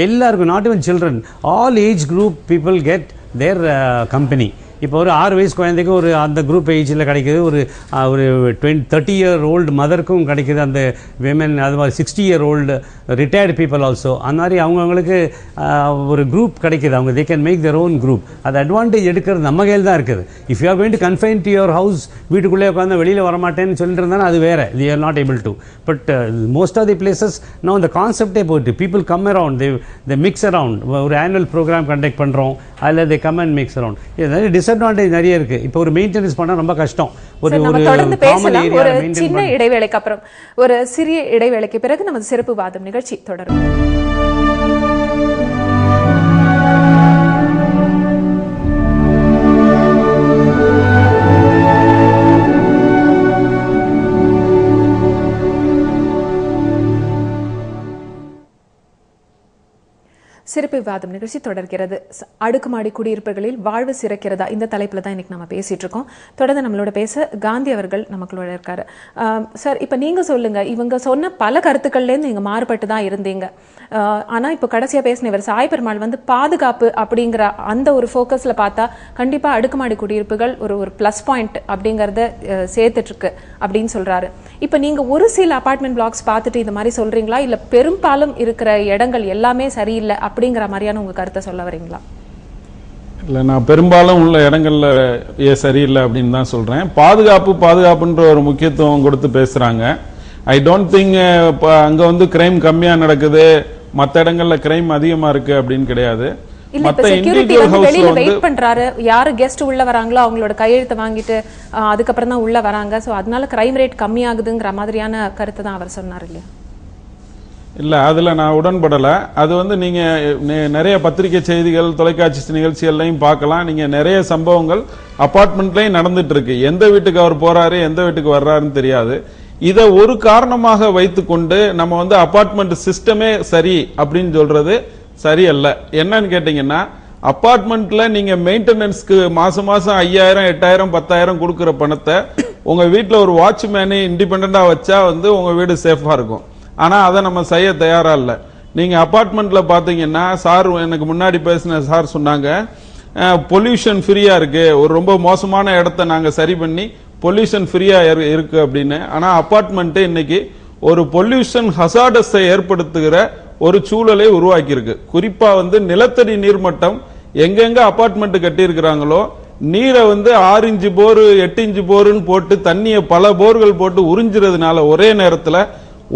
எல்லாருக்கும், not even children, all age group people get their company. இப்போ ஒரு 6 வயசு குழந்தைக்கு ஒரு அந்த குரூப் ஏஜில் கிடைக்கிது. ஒரு 30 இயர் ஓல்டு மதருக்கும் கிடைக்கிது அந்த விமன். அது மாதிரி 60 year old retired people also. அந்த மாதிரி அவங்களுக்கு ஒரு குரூப் கிடைக்கிது. அவங்க they can make their own group. அது அட்வான்டேஜ் எடுக்கிறது நம்ம கையில் தான் இருக்குது. If you are going to confine to your house, வீட்டுக்குள்ளே உட்காந்து வெளியில் வரமாட்டேன்னு சொல்லிட்டு இருந்தாலும் அது வேறு, they are not able to. But most of the places no இந்த கான்செப்டே போயிட்டு people come around, they mix around. ஒரு ஆனுவல் ப்ரோக்ராம் கண்டக்ட் பண்ணுறோம், அதில் they come and mix around. இது நிறைய டிஸ்அட்வான்டேஜ் நிறைய இருக்கு. இப்போ ஒரு மெயின்டெனன்ஸ் பண்ண ரொம்ப கஷ்டம். ஒரு சின்ன இடைவேளைக்கு அப்புறம், ஒரு சிறிய இடைவேளைக்கு பிறகு நமது சிறப்பு வாதம் நிகழ்ச்சி தொடரும். சிறப்பு விவாதம் நிகழ்ச்சி தொடர்கிறது. அடுக்குமாடி குடியிருப்புகளில் வாழ்வு சிறக்கிறதா, இந்த தலைப்புல தான் இன்னைக்கு நம்ம பேசிட்டு இருக்கோம். தொடர்ந்து நம்மளோட பேச காந்தி அவர்கள் நமக்களோட இருக்காரு. சார், இப்ப நீங்க சொல்லுங்க, இவங்க சொன்ன பல கருத்துக்கள்லேருந்து நீங்க மாறுபட்டு தான் இருந்தீங்க. ஆனா இப்போ கடைசியா பேசின இவர் சாய் பெருமாள் வந்து பாதுகாப்பு அப்படிங்கிற அந்த ஒரு ஃபோக்கஸ்ல பார்த்தா கண்டிப்பா அடுக்குமாடி குடியிருப்புகள் ஒரு பிளஸ் பாயிண்ட் அப்படிங்கறத சேர்த்துட்டு இருக்கு அப்படின்னு சொல்றாரு. இப்ப நீங்க ஒரு சில அபார்ட்மெண்ட் பிளாக்ஸ் பார்த்துட்டு இந்த மாதிரி சொல்றீங்களா, இல்ல பெரும்பாலும் இருக்கிற இடங்கள் எல்லாமே சரியில்லை அப்படிங்கிற மாதிரியான உங்க கருத்தை சொல்ல வரீங்களா? இல்லை, நான் பெரும்பாலும் உள்ள இடங்கள்ல சரியில்லை அப்படின்னு தான் சொல்றேன். பாதுகாப்புன்ற ஒரு முக்கியத்துவம் கொடுத்து பேசுறாங்க. ஐ டோன்ட் திங்க் அங்க வந்து கிரைம் கம்மியா நடக்குது, மற்ற இடங்கள்ல கிரைம் அதிகமா இருக்கு அப்படின்னு கிடையாது. வெயிட் பண்றாரு, யாரு கெஸ்ட் உள்ள வராங்களோ அவங்களோட கையெழுத்தை வாங்கிட்டு அதுக்கப்புறம் தான் உள்ள வராங்க. சோ அதனால கிரைம் ரேட் கம்மியாகுதுங்கிற மாதிரியான கருத்தை தான் அவர் சொன்னார் இல்லையா? இல்ல, அதுல நான் உடன்படல. அது வந்து நீங்க நிறைய பத்திரிகை செய்திகள், தொலைக்காட்சி நிகழ்ச்சிகள்லையும் பார்க்கலாம். நீங்க நிறைய சம்பவங்கள் அபார்ட்மெண்ட்லயும் நடந்துட்டு இருக்கு. எந்த வீட்டுக்கு அவர் போறாரு, எந்த வீட்டுக்கு வர்றாருன்னு தெரியாது. இதை ஒரு காரணமாக வைத்துக்கொண்டு நம்ம வந்து அபார்ட்மெண்ட் சிஸ்டமே சரி அப்படின்னு சொல்றது சரியல்ல. என்னன்னு கேட்டீங்கன்னா, அபார்ட்மெண்ட்ல நீங்க மெயின்டெனன்ஸ்க்கு மாசம் 5000, 8000, 10,000 கொடுக்கிற பணத்தை உங்க வீட்டுல ஒரு வாட்ச்மேனு இண்டிபெண்டா வச்சா வந்து உங்க வீடு சேஃபா இருக்கும். ஆனா அதை நம்ம செய்ய தயாரா இல்லை. நீங்க அபார்ட்மெண்ட்ல பாத்தீங்கன்னா சார் எனக்கு முன்னாடி பேசின சார் சொன்னாங்க பொல்யூஷன் ஃப்ரீயா இருக்கு, ஒரு ரொம்ப மோசமான இடத்த நாங்க சரி பண்ணி பொல்யூஷன் ஃப்ரீயா இருக்கு அப்படின்னு. ஆனா அபார்ட்மெண்ட் இன்னைக்கு ஒரு பொல்யூஷன் ஹசார்டஸை ஏற்படுத்துகிற ஒரு சூழலை உருவாக்கி இருக்கு. குறிப்பா நிலத்தடி நீர்மட்டம் எங்கெங்க அபார்ட்மெண்ட் கட்டி இருக்கிறாங்களோ நீரை 6 இன்ச்சு போர் 8 இன்ச்சு போருன்னு போட்டு தண்ணியை பல போர்கள் போட்டு உறிஞ்சுறதுனால ஒரே நேரத்துல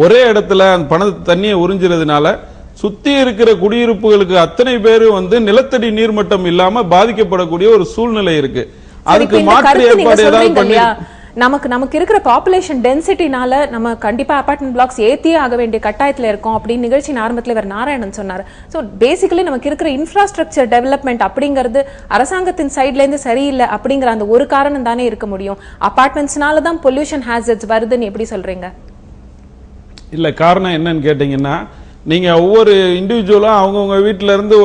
ஒரே இடத்துல அந்த தண்ணியை உறிஞ்சுறதுனால சுத்தி இருக்கிற குடியிருப்புகளுக்கு அத்தனை பேரும் நிலத்தடி நீர்மட்டம் இல்லாம பாதிக்கப்படக்கூடிய ஒரு சூழ்நிலை இருக்கு. அதுக்கு மாற்று ஏற்பாடு ஏதாவது பண்ணி நமக்கு இருக்கிற பாப்புலேஷன் டென்சிட்டினால நம்ம கண்டிப்பா அபார்ட்மெண்ட் பிளாக்ஸ் ஏத்தியே ஆக வேண்டிய கட்டாயத்துல இருக்கோம் அப்படின்னு நிகழ்ச்சியின் ஆரம்பத்துல இவர் நாராயணன் சொன்னார். சோ பேசிக்கலி நமக்கு இருக்கிற இன்ஃப்ராஸ்ட்ரக்சர் டெவலப்மெண்ட் அப்படிங்கிறது அரசாங்கத்தின் சைட்ல இருந்து சரியில்லை அப்படிங்கிற அந்த ஒரு காரணம் தானே இருக்க முடியும். அபார்ட்மெண்ட்ஸ்னால தான் பொல்யூஷன் ஹாசர்ட்ஸ் வருதுன்னு எப்படி சொல்றீங்க? இல்ல, காரணம் என்னன்னு கேட்டீங்கன்னா நீங்க ஒவ்வொரு இண்டிவிஜுவலும் அவங்கவுங்க வீட்டுல இருந்து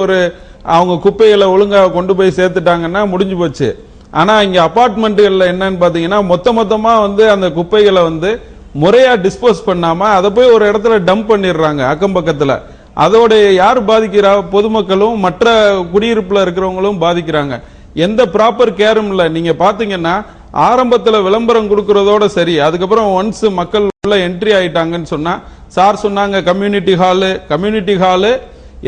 அவங்க குப்பைகளை ஒழுங்கா கொண்டு போய் சேர்த்துட்டாங்கன்னா முடிஞ்சு போச்சு. ஆனா இங்க அபார்ட்மெண்ட்டுகள்ல என்னன்னு பாத்தீங்கன்னா மொத்தமா அந்த குப்பைகளை முறையா டிஸ்போஸ் பண்ணாம அதை போய் ஒரு இடத்துல டம்ப் பண்ணிடுறாங்க அக்கம் பக்கத்துல. அதோட யார் பாதிக்கிறா? பொதுமக்களும் மற்ற குடியிருப்புல இருக்கிறவங்களும் பாதிக்கிறாங்க. எந்த ப்ராப்பர் கேரும் இல்ல. நீங்க பாத்தீங்கன்னா ஆரம்பத்துல விளம்பரம் கொடுக்கறதோட சரி, அதுக்கப்புறம் ஒன்ஸ் மக்கள் உள்ள என்ட்ரி ஆயிட்டாங்கன்னு சொன்னா சார் சொன்னாங்க கம்யூனிட்டி ஹாலு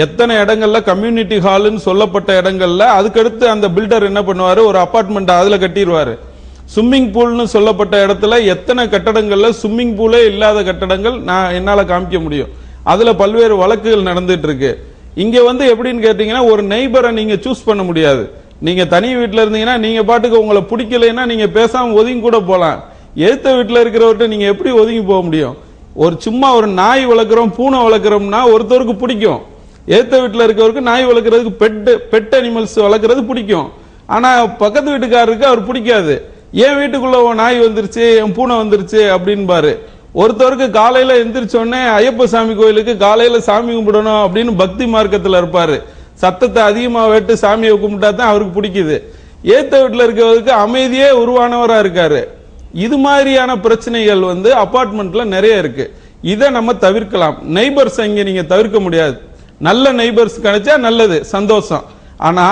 எத்தனை இடங்கள்ல கம்யூனிட்டி ஹால்னு சொல்லப்பட்ட இடங்கள்ல அதுக்கடுத்து அந்த பில்டர் என்ன பண்ணுவாரு, ஒரு அபார்ட்மெண்ட் அதுல கட்டிடுவாரு. ஸ்விம்மிங் பூல்னு சொல்லப்பட்ட இடத்துல எத்தனை கட்டடங்கள்ல ஸ்விம்மிங் பூலே இல்லாத கட்டடங்கள் நான் என்னால காமிக்க முடியும். அதுல பல்வேறு வழக்குகள் நடந்துட்டு இருக்கு. இங்க எப்படின்னு கேட்டீங்கன்னா ஒரு நெய்பரை நீங்க சூஸ் பண்ண முடியாது. நீங்க தனி வீட்டுல இருந்தீங்கன்னா நீங்க பாட்டுக்கு உங்களை பிடிக்கலைன்னா நீங்க பேசாம ஒதுங்கி கூட போலாம். எழுத்த வீட்டுல இருக்கிறவர்கிட்ட நீங்க எப்படி ஒதுங்கி போக முடியும்? சும்மா ஒரு நாய் வளர்க்குறோம் பூனை வளர்க்குறோம்னா ஒருத்தருக்கு பிடிக்கும். ஏத்த வீட்டுல இருக்கவருக்கு நாய் வளர்க்கறதுக்கு பெட் அனிமல்ஸ் வளர்க்கறது பிடிக்கும். ஆனா பக்கத்து வீட்டுக்காரருக்கு அவர் பிடிக்காது. ஏன் வீட்டுக்குள்ள நாய் வந்துருச்சு என் பூனை வந்துருச்சு அப்படின்னு பாரு. ஒருத்தருக்கு காலையில எந்திரிச்சோடனே ஐயப்ப சாமி கோயிலுக்கு காலையில சாமி கும்பிடணும் அப்படின்னு பக்தி மார்க்கத்துல இருப்பாரு. சத்தத்தை அதிகமா வெட்டு சாமியை கும்பிட்டா தான் அவருக்கு பிடிக்குது. ஏத்த வீட்டுல இருக்கிறவருக்கு அமைதியே உருவானவரா இருக்காரு. இது மாதிரியான பிரச்சனைகள் அபார்ட்மெண்ட்ல நிறைய இருக்கு. இதை நம்ம தவிர்க்கலாம். நெய்பர்ஸ் இங்க நீங்க தவிர்க்க முடியாது. நல்ல நெய்பர்ஸ் கிடைச்சா நல்லது, சந்தோஷம். ஆனா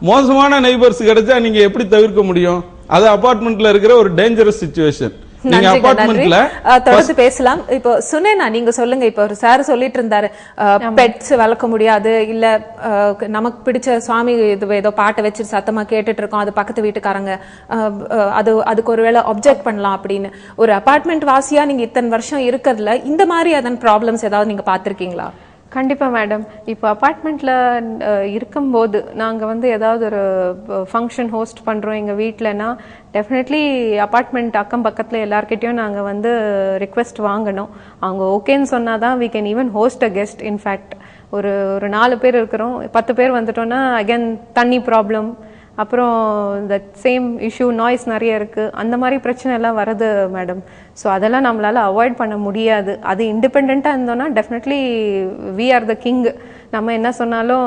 மோசமான நெய்பர்ஸ் கிடைச்சா நீங்க எப்படி தவிர்க்க முடியும்? அது அபார்ட்மெண்ட்ல இருக்கிற ஒரு டேஞ்சரஸ் சிச்சுவேஷன். நீங்க அபார்ட்மெண்ட்ல தொடர்ந்து பேசலாம். இப்போ சுனேனா நீங்க சொல்லுங்க. இப்போ ஒரு சார் சொல்லிட்டு இருந்தாரு பெட்ஸ் வளர்க்க முடியாது, இல்ல நமக்கு பிடிச்ச சுவாமி ஏதோ பாட்டை வச்சு சத்தமா கேட்டுட்டு இருக்கோம், அது பக்கத்து வீட்டுக்காரங்க அதுக்கு ஒருவேளை அப்ஜெக்ட் பண்ணலாம் அப்படின்னு. ஒரு அபார்ட்மெண்ட் வாசியா நீங்க இத்தனை வருஷம் இருக்கிறதுல இந்த மாதிரி அதன் ப்ராப்ளம்ஸ் ஏதாவது நீங்க பாத்திருக்கீங்களா? கண்டிப்பாக மேடம். இப்போ அப்பார்ட்மெண்ட்டில் இருக்கும்போது நாங்கள் ஏதாவது ஒரு ஃபங்க்ஷன் ஹோஸ்ட் பண்ணுறோம் எங்கள் வீட்டிலனா டெஃபினெட்லி அப்பார்ட்மெண்ட் அக்கம் பக்கத்தில் எல்லார்கிட்டையும் நாங்கள் ரிக்வெஸ்ட் வாங்கணும். அவங்க ஓகேன்னு சொன்னால் தான் we can even host a guest. In fact ஒரு 4 பேர் இருக்கிறோம், 10 பேர் வந்துட்டோன்னா அகேன் தண்ணி ப்ராப்ளம், அப்புறம் இந்த சேம் இஷ்யூ நாய்ஸ் நிறைய இருக்குது, அந்த மாதிரி பிரச்சனை எல்லாம் வருது மேடம். ஸோ அதெல்லாம் நம்மளால் அவாய்ட் பண்ண முடியாது. அது இண்டிபெண்ட்டாக இருந்தோன்னா definitely we are the king. நம்ம என்ன சொன்னாலும்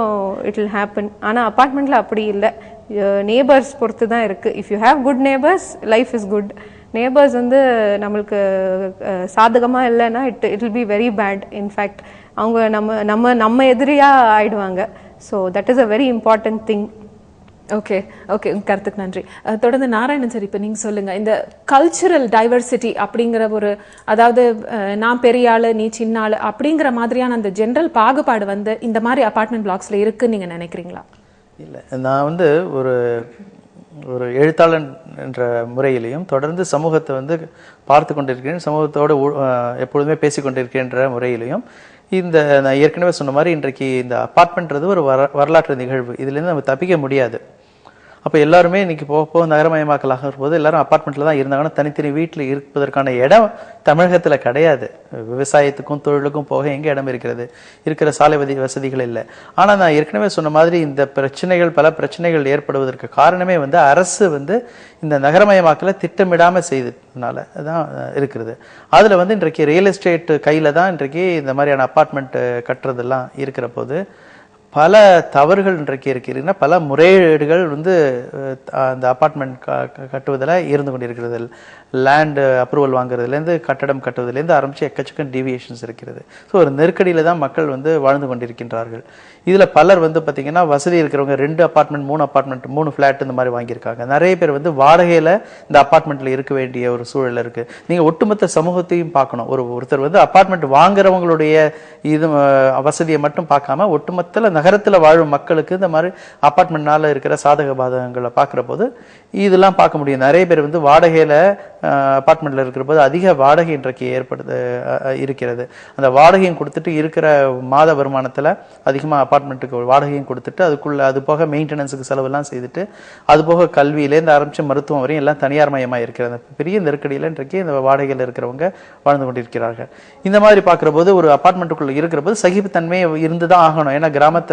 இட் வில் ஹேப்பன். ஆனால் அப்பார்ட்மெண்ட்டில் அப்படி இல்லை. நேபர்ஸ் பொறுத்து தான் இருக்குது. If you have good neighbours life is good. Neighbours நம்மளுக்கு சாதகமாக இல்லைன்னா it will be very bad. In fact அவங்க நம்ம எதிரியாக ஆயிடுவாங்க. So that is a very important thing. Okay okay, கருத்துக்கு நன்றி. தொடர்ந்து நாராயணன் சார், இப்போ நீங்கள் சொல்லுங்க. இந்த கல்ச்சுரல் டைவர்சிட்டி அப்படிங்கிற ஒரு, அதாவது நான் பெரிய ஆளு நீ சின்ன ஆளு அப்படிங்கிற மாதிரியான அந்த ஜென்ரல் பாகுபாடு இந்த மாதிரி அபார்ட்மெண்ட் பிளாக்ஸ்ல இருக்குன்னு நீங்க நினைக்கிறீங்களா? இல்லை, நான் ஒரு ஒரு எழுத்தாளன் என்ற முறையிலையும் தொடர்ந்து சமூகத்தை பார்த்து கொண்டிருக்கிறேன், சமூகத்தோடு எப்பொழுதுமே பேசி கொண்டிருக்கின்ற முறையிலையும் நான் ஏற்கனவே சொன்ன மாதிரி இன்றைக்கு இந்த அபார்ட்மெண்ட்றது ஒரு வரலாற்று நிகழ்வு. இதுலேருந்து நம்ம தப்பிக்க முடியாது. அப்போ எல்லாருமே இன்னைக்கு போக நகரமயமாக்கலாக இருக்கும்போது எல்லாரும் அப்பார்ட்மெண்ட்ல தான் இருந்தாங்கன்னா தனித்தனி வீட்டில் இருப்பதற்கான இடம் தமிழகத்தில் கிடையாது. விவசாயத்துக்கும் தொழிலுக்கும் போக எங்கே இடம் இருக்கிறது? இருக்கிற சாலை வசதிகள் இல்லை. ஆனால் நான் ஏற்கனவே சொன்ன மாதிரி இந்த பிரச்சனைகள், பல பிரச்சனைகள் ஏற்படுவதற்கு காரணமே அரசு இந்த நகரமயமாக்கலை திட்டமிடாமல் செய்ததுனால தான் இருக்கிறது. அதில் இன்றைக்கு ரியல் எஸ்டேட் கையில் தான் இன்றைக்கு இந்த மாதிரியான அப்பார்ட்மெண்ட் கட்டுறதெல்லாம் இருக்கிற போது பல தவறுகள் இன்றைக்கு இருக்கிறதுனா பல முறைகேடுகள் வந்து அந்த அபார்ட்மெண்ட் கட்டுவதில் இருந்து கொண்டிருக்கிறது. லேண்ட் அப்ரூவல் வாங்குறதுலேருந்து கட்டடம் கட்டுவதிலேருந்து ஆரம்பித்து எக்கச்சக்கம் டீவியேஷன்ஸ் இருக்கிறது. ஸோ ஒரு நெருக்கடியில் தான் மக்கள் வந்து வாழ்ந்து கொண்டிருக்கின்றார்கள். இதில் பலர் வந்து பார்த்திங்கன்னா வசதி இருக்கிறவங்க 2 அப்பார்ட்மெண்ட் 3 அப்பார்ட்மெண்ட் 3 ஃப்ளாட் இந்த மாதிரி வாங்கியிருக்காங்க. நிறைய பேர் வந்து வாடகையில் இந்த அப்பார்ட்மெண்ட்டில் இருக்க வேண்டிய ஒரு சூழல் இருக்குது. நீங்கள் ஒட்டுமொத்த சமூகத்தையும் பார்க்கணும். ஒருத்தர் வந்து அப்பார்ட்மெண்ட் வாங்குறவங்களுடைய இது வசதியை மட்டும் பார்க்காம ஒட்டுமொத்த நகரத்தில் வாழும் மக்களுக்கு இந்த மாதிரி அப்பார்ட்மெண்ட்னால இருக்கிற சாதக பாதகங்களை பார்க்குற போது இதெல்லாம் பார்க்க முடியும். நிறைய பேர் வந்து வாடகையில் அப்பார்ட்மெண்ட்டில் இருக்கிற போது அதிக வாடகை இன்றைக்கு இருக்கிறது. அந்த வாடகையும் கொடுத்துட்டு இருக்கிற மாத வருமானத்தில் அதிகமாக அப்பார்ட்மெண்ட்டுக்கு வாடகையும் கொடுத்துட்டு அது போக மெயின்டெனன்ஸுக்கு செலவெல்லாம் செய்துட்டு அது போக கல்வியிலேருந்து ஆரம்பித்து மருத்துவம் வரையும் எல்லாம் தனியார் மயமாக இருக்கிறது. பெரிய நெருக்கடியில் இன்றைக்கு இந்த வாடகையில் இருக்கிறவங்க வாழ்ந்து கொண்டிருக்கிறார்கள். இந்த மாதிரி பார்க்குற போது ஒரு அப்பார்ட்மெண்ட்டுக்குள்ளே இருக்கிற போது சகிப்புத்தன்மை இருந்து தான் ஆகணும். ஏன்னா கிராமத்தில்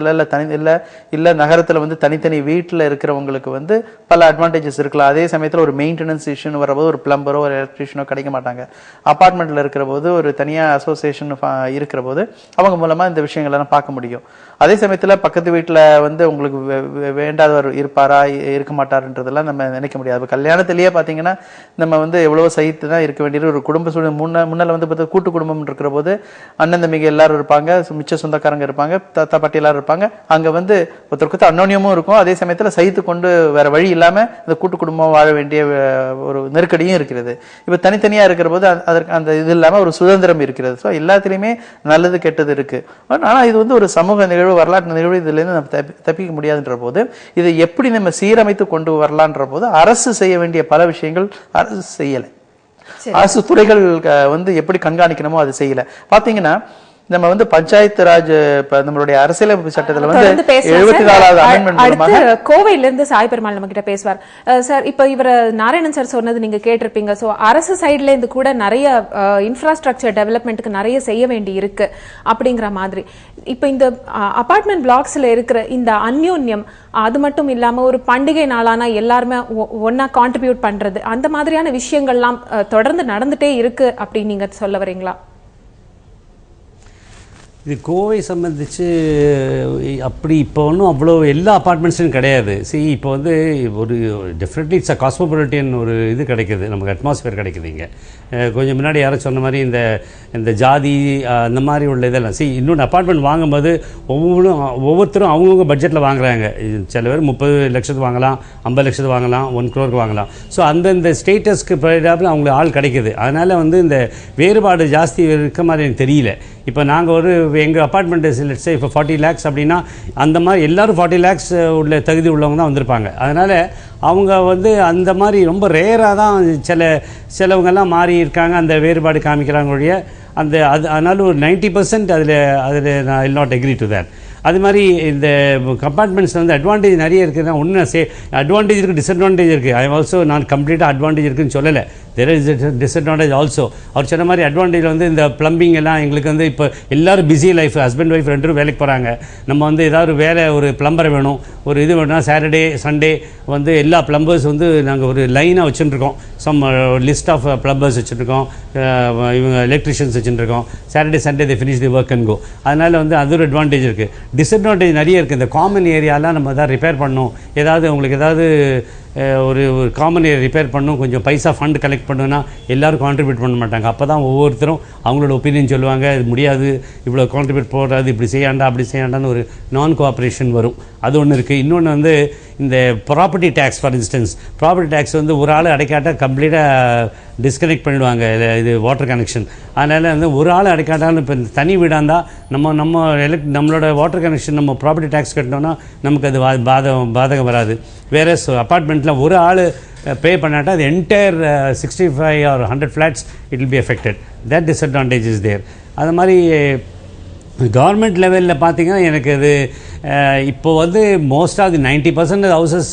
இல்லை நகரத்தில் வந்து தனித்தனி வீட்டில் இருக்கிறவங்களுக்கு வந்து பல அட்வான்டேஜஸ் இருக்கலாம். அதே சமயத்தில் ஒரு மெயின்டெனன்ஸ் இஷ்யூன்னு வரபோது ஒரு பிளம்பரோ ஒரு எலக்ட்ரிஷியனோ கிடைக்க மாட்டாங்க. அப்பார்ட்மெண்ட்டில் இருக்கிற போது ஒரு தனியாக அசோசியேஷன் இருக்கிற போது அவங்க மூலமாக இந்த விஷயங்கள்லாம் பார்க்க முடியும். அதே சமயத்தில் பக்கத்து வீட்டில் வந்து உங்களுக்கு வேண்டாதவர் இருப்பாரா இருக்க மாட்டாருன்றதெல்லாம் நம்ம நினைக்க முடியாது. கல்யாணத்திலேயே பார்த்தீங்கன்னா நம்ம வந்து எவ்வளோ சகித்து தான் இருக்க வேண்டியது ஒரு குடும்ப சூழல். முன்னால் வந்து பார்த்தா கூட்டு குடும்பம் இருக்கிற போது அண்ணன் தம்பிங்க எல்லாரும் இருப்பாங்க, மிச்ச சொந்தக்காரங்க இருப்பாங்க, தாத்தா பாட்டி எல்லாரும் இருப்பாங்க. அங்கே வந்து ஒருத்தருக்கு அன்னோன்யமும் இருக்கும். அதே சமயத்தில் சகித்து கொண்டு வேற வழி இல்லாமல் இந்த கூட்டு குடும்பம் வாழ வேண்டிய ஒரு நெருக்கடியும் இருக்கிறது. இப்போ தனித்தனியாக இருக்கிற போது அதற்கு அந்த இது இல்லாமல் ஒரு சுதந்திரம் இருக்கிறது. ஸோ எல்லாத்துலேயுமே நல்லது கெட்டது இருக்கு. ஆனால் இது வந்து ஒரு சமூக நிகழ்வு, வரலாற்று நிகழ்வு, இதுலேருந்து நம்ம தப்பிக்க முடியாதுன்ற போது இதை எப்படி நம்ம சீரமைத்து கொண்டு வரலான்ற போது அரசு செய்ய வேண்டிய பல விஷயங்கள் அரசு செய்யலை. அரசு துறைகள் வந்து எப்படி கண்காணிக்கணுமோ அது செய்யல. பாத்தீங்கன்னா நம்ம வந்து பஞ்சாயத்து ராஜ் நம்மளுடைய அரசியலமைப்பு சட்டத்துல வந்து 74வது அமெண்ட்மென்ட் மூலமாக கோவையில இருந்து சாய் பெருமாள் நம்ம கிட்ட பேசுவார். சார் இப்ப இவர் நாராயணன் சார் சொன்னது நீங்க கேட்டிருப்பீங்க. சோ அரசு சைடுல இருந்து கூட நிறைய இன்ஃப்ராஸ்ட்ரக்சர் டெவலப்மெண்ட்டுக்கு நிறைய செய்ய வேண்டி இருக்கு அப்படிங்கிற மாதிரி. இப்ப இந்த அபார்ட்மெண்ட் பிளாக்ஸ்ல இருக்கிற இந்த அந்யோன்யம் அது மட்டும் இல்லாம ஒரு பண்டிகை நாளானா எல்லாருமே ஒன்னா கான்ட்ரிபியூட் பண்றது அந்த மாதிரியான விஷயங்கள்லாம் தொடர்ந்து நடந்துட்டே இருக்கு அப்படின்னு நீங்க சொல்ல வரீங்களா? இது கோவை சம்பந்திச்சு அப்படி இப்போ ஒன்றும் அவ்வளோ எல்லா அப்பார்ட்மெண்ட்ஸும் கிடையாது. இப்போ வந்து ஒரு டெஃபினெட்லி இட்ஸ் அ காஸ்மோபாலிட்டியன் ஒரு இது கிடைக்குது, நமக்கு அட்மாஸ்பியர் கிடைக்குது இங்கே. கொஞ்சம் முன்னாடி யாரும் சொன்ன மாதிரி இந்த ஜாதி அந்த மாதிரி உள்ள இதெல்லாம் இன்னொன்று அப்பார்ட்மெண்ட் வாங்கும்போது ஒவ்வொருத்தரும் அவங்கவுங்க பட்ஜெட்டில் வாங்குறாங்க. சில பேர் 30 லட்சத்துக்கு வாங்கலாம், 50 லட்சத்துக்கு வாங்கலாம், 1 crore வாங்கலாம். ஸோ அந்தந்த ஸ்டேட்டஸ்க்கு ப்ரைடாப்பில் அவங்களுக்கு ஆள் கிடைக்குது. அதனால் வந்து இந்த வேறுபாடு ஜாஸ்தி இருக்க மாதிரி எனக்கு தெரியல. இப்போ நாங்கள் எங்கள் அப்பார்ட்மெண்ட்டு லெட்ஸ் சே இப்போ 40 lakhs அப்படின்னா அந்த மாதிரி எல்லோரும் 40 lakhs உள்ள தகுதி உள்ளவங்க தான் வந்திருப்பாங்க. அதனால் அவங்க வந்து அந்த மாதிரி ரொம்ப ரேராக தான் சிலவங்கெல்லாம் மாறி இருக்காங்க, அந்த வேறுபாடு காமிக்கிறாங்களுடைய அதனால ஒரு 90% அதில் நான் will not agree to that. அது மாதிரி இந்த கம்பார்ட்மெண்ட்ஸில் வந்து அட்வான்டேஜ் நிறைய இருக்குதுன்னா ஒன்று அட்வான்டேஜ் இருக்குது, டிஸ்அட்வான்டேஜ் இருக்குது. ஐ ஆல்சோ நான் கம்ப்ளீட்டாக அட்வான்டேஜ் இருக்குதுன்னு சொல்லலை. There is disadvantage also. அவர் சொன்ன மாதிரி அட்வான்டேஜ் வந்து இந்த ப்ளம்பிங் எல்லாம் எங்களுக்கு வந்து இப்போ எல்லோரும் பிஸி லைஃப், ஹஸ்பண்ட் ஒய்ஃப் 2 பேரும் வேலைக்கு போகிறாங்க. நம்ம வந்து ஏதாவது ஒரு பிளம்பர் வேணும், ஒரு இது வேணும்னா சாட்டர்டே சண்டே வந்து எல்லா பிளம்பர்ஸ் வந்து நாங்கள் ஒரு லைனாக வச்சுட்டுருக்கோம். சம் லிஸ்ட் ஆஃப் பிளம்பர்ஸ் வச்சுருக்கோம், இவங்க எலக்ட்ரிஷியன்ஸ் வச்சுருக்கோம். Saturday Sunday they finish the work and go. அதனால் வந்து அது ஒரு அட்வான்டேஜ் இருக்குது. டிஸ்அட்வான்டேஜ் நிறைய இருக்குது. இந்த காமன் ஏரியாலாம் நம்ம எதாவது ரிப்பேர் பண்ணணும், உங்களுக்கு ஏதாவது ஒரு காமன் ஏரியா ரிப்பேர் பண்ணணும், கொஞ்சம் பைசா ஃபண்ட் கலெக்ட் பண்ணணும்னா எல்லோரும் கான்ட்ரிபியூட் பண்ண மாட்டாங்க. அப்போ தான் ஒவ்வொருத்தரும் அவங்களோட ஒப்பீனியன் சொல்லுவாங்க, இது முடியாது, இவ்வளோ கான்ட்ரிபியூட் போடுறது, இப்படி செய்யாண்டா அப்படி செய்யாண்டான்னு ஒரு நான் கோஆப்ரேஷன் வரும். அது ஒன்று இருக்குது. இன்னொன்று வந்து இந்த property tax, for instance property tax வந்து ஒரு ஆள் அடைக்காட்டால் கம்ப்ளீட்டாக டிஸ்கனெக்ட் பண்ணிவிடுவாங்க இது வாட்டர் கனெக்ஷன். அதனால் வந்து ஒரு ஆள் அடைக்காட்டாலும் இப்போ தனி வீடாக இருந்தால் நம்மளோட வாட்டர் கனெக்ஷன் நம்ம ப்ராப்பர்ட்டி டேக்ஸ் கட்டினோன்னா நமக்கு அது பாதகம் வராது. வேறு அப்பார்ட்மெண்ட்டில் ஒரு ஆள் பே பண்ணாட்டா அது entire 65 or 100 flats it will be affected. That disadvantage is there. அது மாதிரி கவர்மெண்ட் லெவலில் பார்த்தீங்கன்னா எனக்கு அது இப்போ வந்து most of the 90% houses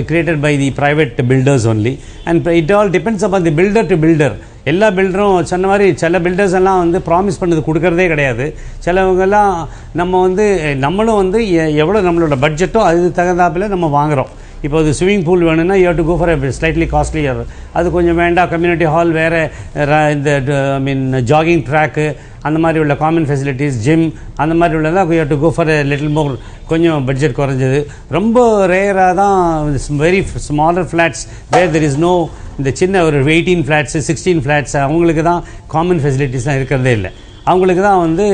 created by the private builders only, and it all depends upon the builder to builder. எல்லா பில்டரும் சொன்ன மாதிரி சில பில்டர்ஸ் எல்லாம் வந்து ப்ராமிஸ் பண்ணது கொடுக்கறதே கிடையாது. சிலவங்கெல்லாம் நம்மளும் வந்து எவ்வளோ நம்மளோட பட்ஜெட்டோ அது தகுந்தாப்பில் நம்ம வாங்குகிறோம். இப்போ அது ஸ்விம்மிங் பூல் வேணும்னா you have to go for a slightly costlier. அது கொஞ்சம் வேண்டாம், கம்யூனிட்டி ஹால் வேறு, இந்த ஐ மீன் ஜாகிங் ட்ராக்கு அந்த மாதிரி உள்ள காமன் ஃபெசிலிட்டிஸ், ஜிம் அந்த மாதிரி உள்ளதான் you have to go for a little more, கொஞ்சம் பட்ஜெட் குறைஞ்சது. ரொம்ப ரேராக தான் very smaller flats where there is no, இந்த சின்ன ஒரு 18 ஃப்ளாட்ஸு 16 ஃப்ளாட்ஸ் அவங்களுக்கு தான் காமன் ஃபெசிலிட்டிஸ்லாம் இருக்கிறதே இல்லை. அவங்களுக்கு தான் வந்து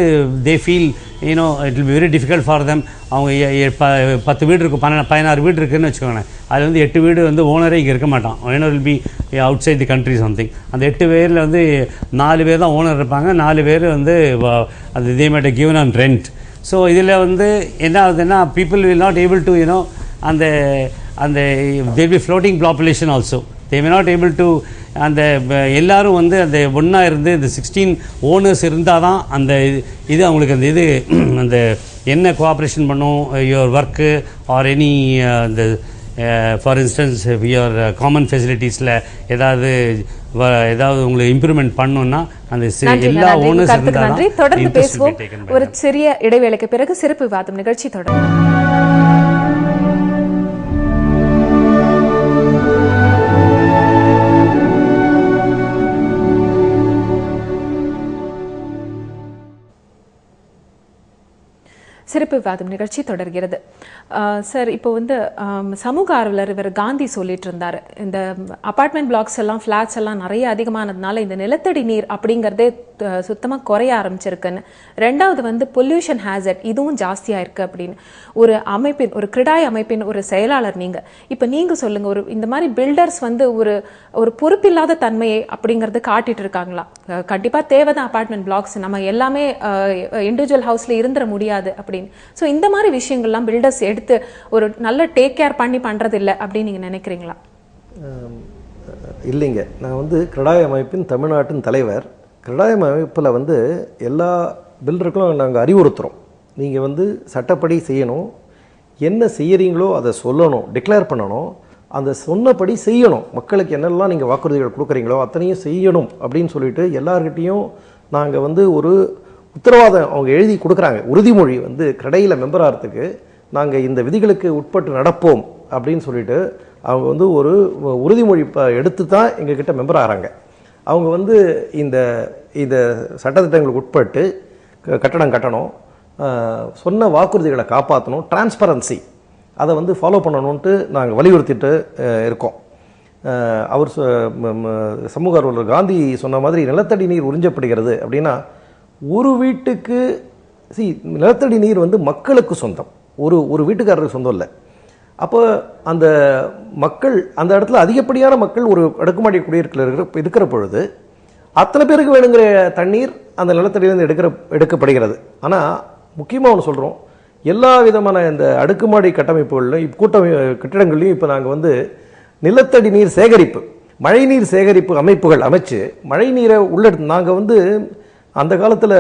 they feel you know it will be very difficult for them. அவங்க 10 வீடு இருக்குது, 16 வீடு இருக்குதுன்னு வச்சுக்கோங்களேன். அதில் வந்து 8 வீடு வந்து ஓனரே இங்கே இருக்க மாட்டான், owner will be outside the country something. அந்த 8 பேரில் வந்து 4 பேர் தான் ஓனர் இருப்பாங்க, 4 பேர் வந்து அது இதே மாதிரி கிவன் ஆன் ரெண்ட். ஸோ இதில் வந்து என்ன ஆகுதுன்னா people will not able to you know அந்த அந்த there be floating population also, they may not able to அந்த எல்லாரும் வந்து அந்த ஒன்றா இருந்து இந்த 16 ஓனர்ஸ் இருந்தால் தான் அந்த இது அவங்களுக்கு அந்த இது அந்த என்ன கோஆப்ரேஷன் பண்ணும் யுவர் ஒர்க்கு ஆர் எனி அந்த ஃபார் இன்ஸ்டன்ஸ் யுவர் காமன் ஃபெசிலிட்டிஸில் ஏதாவது உங்களுக்கு இம்ப்ரூவ்மெண்ட் பண்ணணும்னா அந்த எல்லா ஓனர்ஸ் இருந்தால் தொடர்ந்து பேசுவோம். ஒரு சிறிய இடைவேளைக்கு பிறகு சிறப்பு விவாதம் நிகழ்ச்சி தொடரும். சிறப்பு விவாதம் நிகழ்ச்சி தொடர்கிறது. சார், இப்போ வந்து சமூக ஆர்வலர் இவர் காந்தி சொல்லிட்டு இருந்தார், இந்த அபார்ட்மெண்ட் பிளாக்ஸ் எல்லாம் ஃப்ளாட்ஸ் எல்லாம் நிறைய அதிகமானதுனால இந்த நிலத்தடி நீர் அப்படிங்கிறதே சுத்தமாக குறைய ஆரம்பிச்சிருக்குன்னு. ரெண்டாவது வந்து பொல்யூஷன் ஹேசட் இதுவும் ஜாஸ்தியாக இருக்குது அப்படின்னு ஒரு அமைப்பின், ஒரு கிடாய் அமைப்பின் ஒரு செயலாளர் நீங்கள். இப்போ நீங்கள் சொல்லுங்கள், ஒரு இந்த மாதிரி பில்டர்ஸ் வந்து ஒரு பொறுப்பில்லாத தன்மையை அப்படிங்கிறது காட்டிட்டு இருக்காங்களா? கண்டிப்பாக தேவைதான் அபார்ட்மெண்ட் பிளாக்ஸ், நம்ம எல்லாமே இண்டிவிஜுவல் ஹவுஸில் இருந்துட முடியாது அப்படின்னு. ஸோ இந்த மாதிரி விஷயங்கள்லாம் பில்டர்ஸ் எடுத்து ஒரு நல்ல டேக் கேர் பண்ணி பண்ணுறது இல்லை அப்படின்னு நீங்கள் நினைக்கிறீங்களா? இல்லைங்க, நான் வந்து கிரடாய் அமைப்பின் தமிழ்நாட்டின் தலைவர். கிரடாய் அமைப்பில் வந்து எல்லா பில்டருக்கும் நாங்கள் அறிவுறுத்துகிறோம், நீங்கள் வந்து சட்டப்படி செய்யணும், என்ன செய்யறீங்களோ அதை சொல்லணும், டிக்ளேர் பண்ணணும், அந்த சொன்னபடி செய்யணும், மக்களுக்கு என்னெல்லாம் நீங்கள் வாக்குறுதிகள் கொடுக்குறீங்களோ அத்தனையும் செய்யணும் அப்படின்னு சொல்லிட்டு எல்லார்கிட்டையும் நாங்கள் வந்து ஒரு உத்தரவாதம் அவங்க எழுதி கொடுக்குறாங்க. உறுதிமொழி வந்து கிரடையில் மெம்பர் ஆகிறதுக்கு நாங்கள் இந்த விதிகளுக்கு உட்பட்டு நடப்போம் அப்படின்னு சொல்லிட்டு அவங்க வந்து ஒரு உறுதிமொழி எடுத்து தான் எங்ககிட்ட மெம்பர் ஆகிறாங்க. அவங்க வந்து இந்த இந்த சட்டத்திட்டங்களுக்கு உட்பட்டு கட்டடம் கட்டணும், சொன்ன வாக்குறுதிகளை காப்பாற்றணும், டிரான்ஸ்பரன்சி அதை வந்து ஃபாலோ பண்ணணுன்ட்டு நாங்கள் வலியுறுத்திட்டு இருக்கோம். அவர் சமூக ஆர்வலர் காந்தி சொன்ன மாதிரி நிலத்தடி நீர் உறிஞ்சப்படுகிறது அப்படின்னா ஒரு வீட்டுக்கு நிலத்தடி நீர் வந்து மக்களுக்கு சொந்தம், ஒரு வீட்டுக்காரருக்கு சொந்தம் இல்லை. அப்போ அந்த மக்கள் அந்த இடத்துல அதிகப்படியான மக்கள் ஒரு அடுக்குமாடி குடியிருப்பில் இருக்கிற பொழுது அத்தனை பேருக்கு வேணுங்கிற தண்ணீர் அந்த நிலத்தடியிலேருந்து எடுக்கப்படுகிறது. ஆனால் முக்கியமாக ஒன்று சொல்கிறோம், எல்லா விதமான இந்த அடுக்குமாடி கட்டமைப்புகளிலும் கட்டிடங்கள்லையும் இப்போ நாங்கள் வந்து நிலத்தடி நீர் சேகரிப்பு, மழைநீர் சேகரிப்பு அமைப்புகள் அமைச்சு மழை நீரை உள்ளெடுத்து நாங்கள் வந்து அந்த காலத்தில்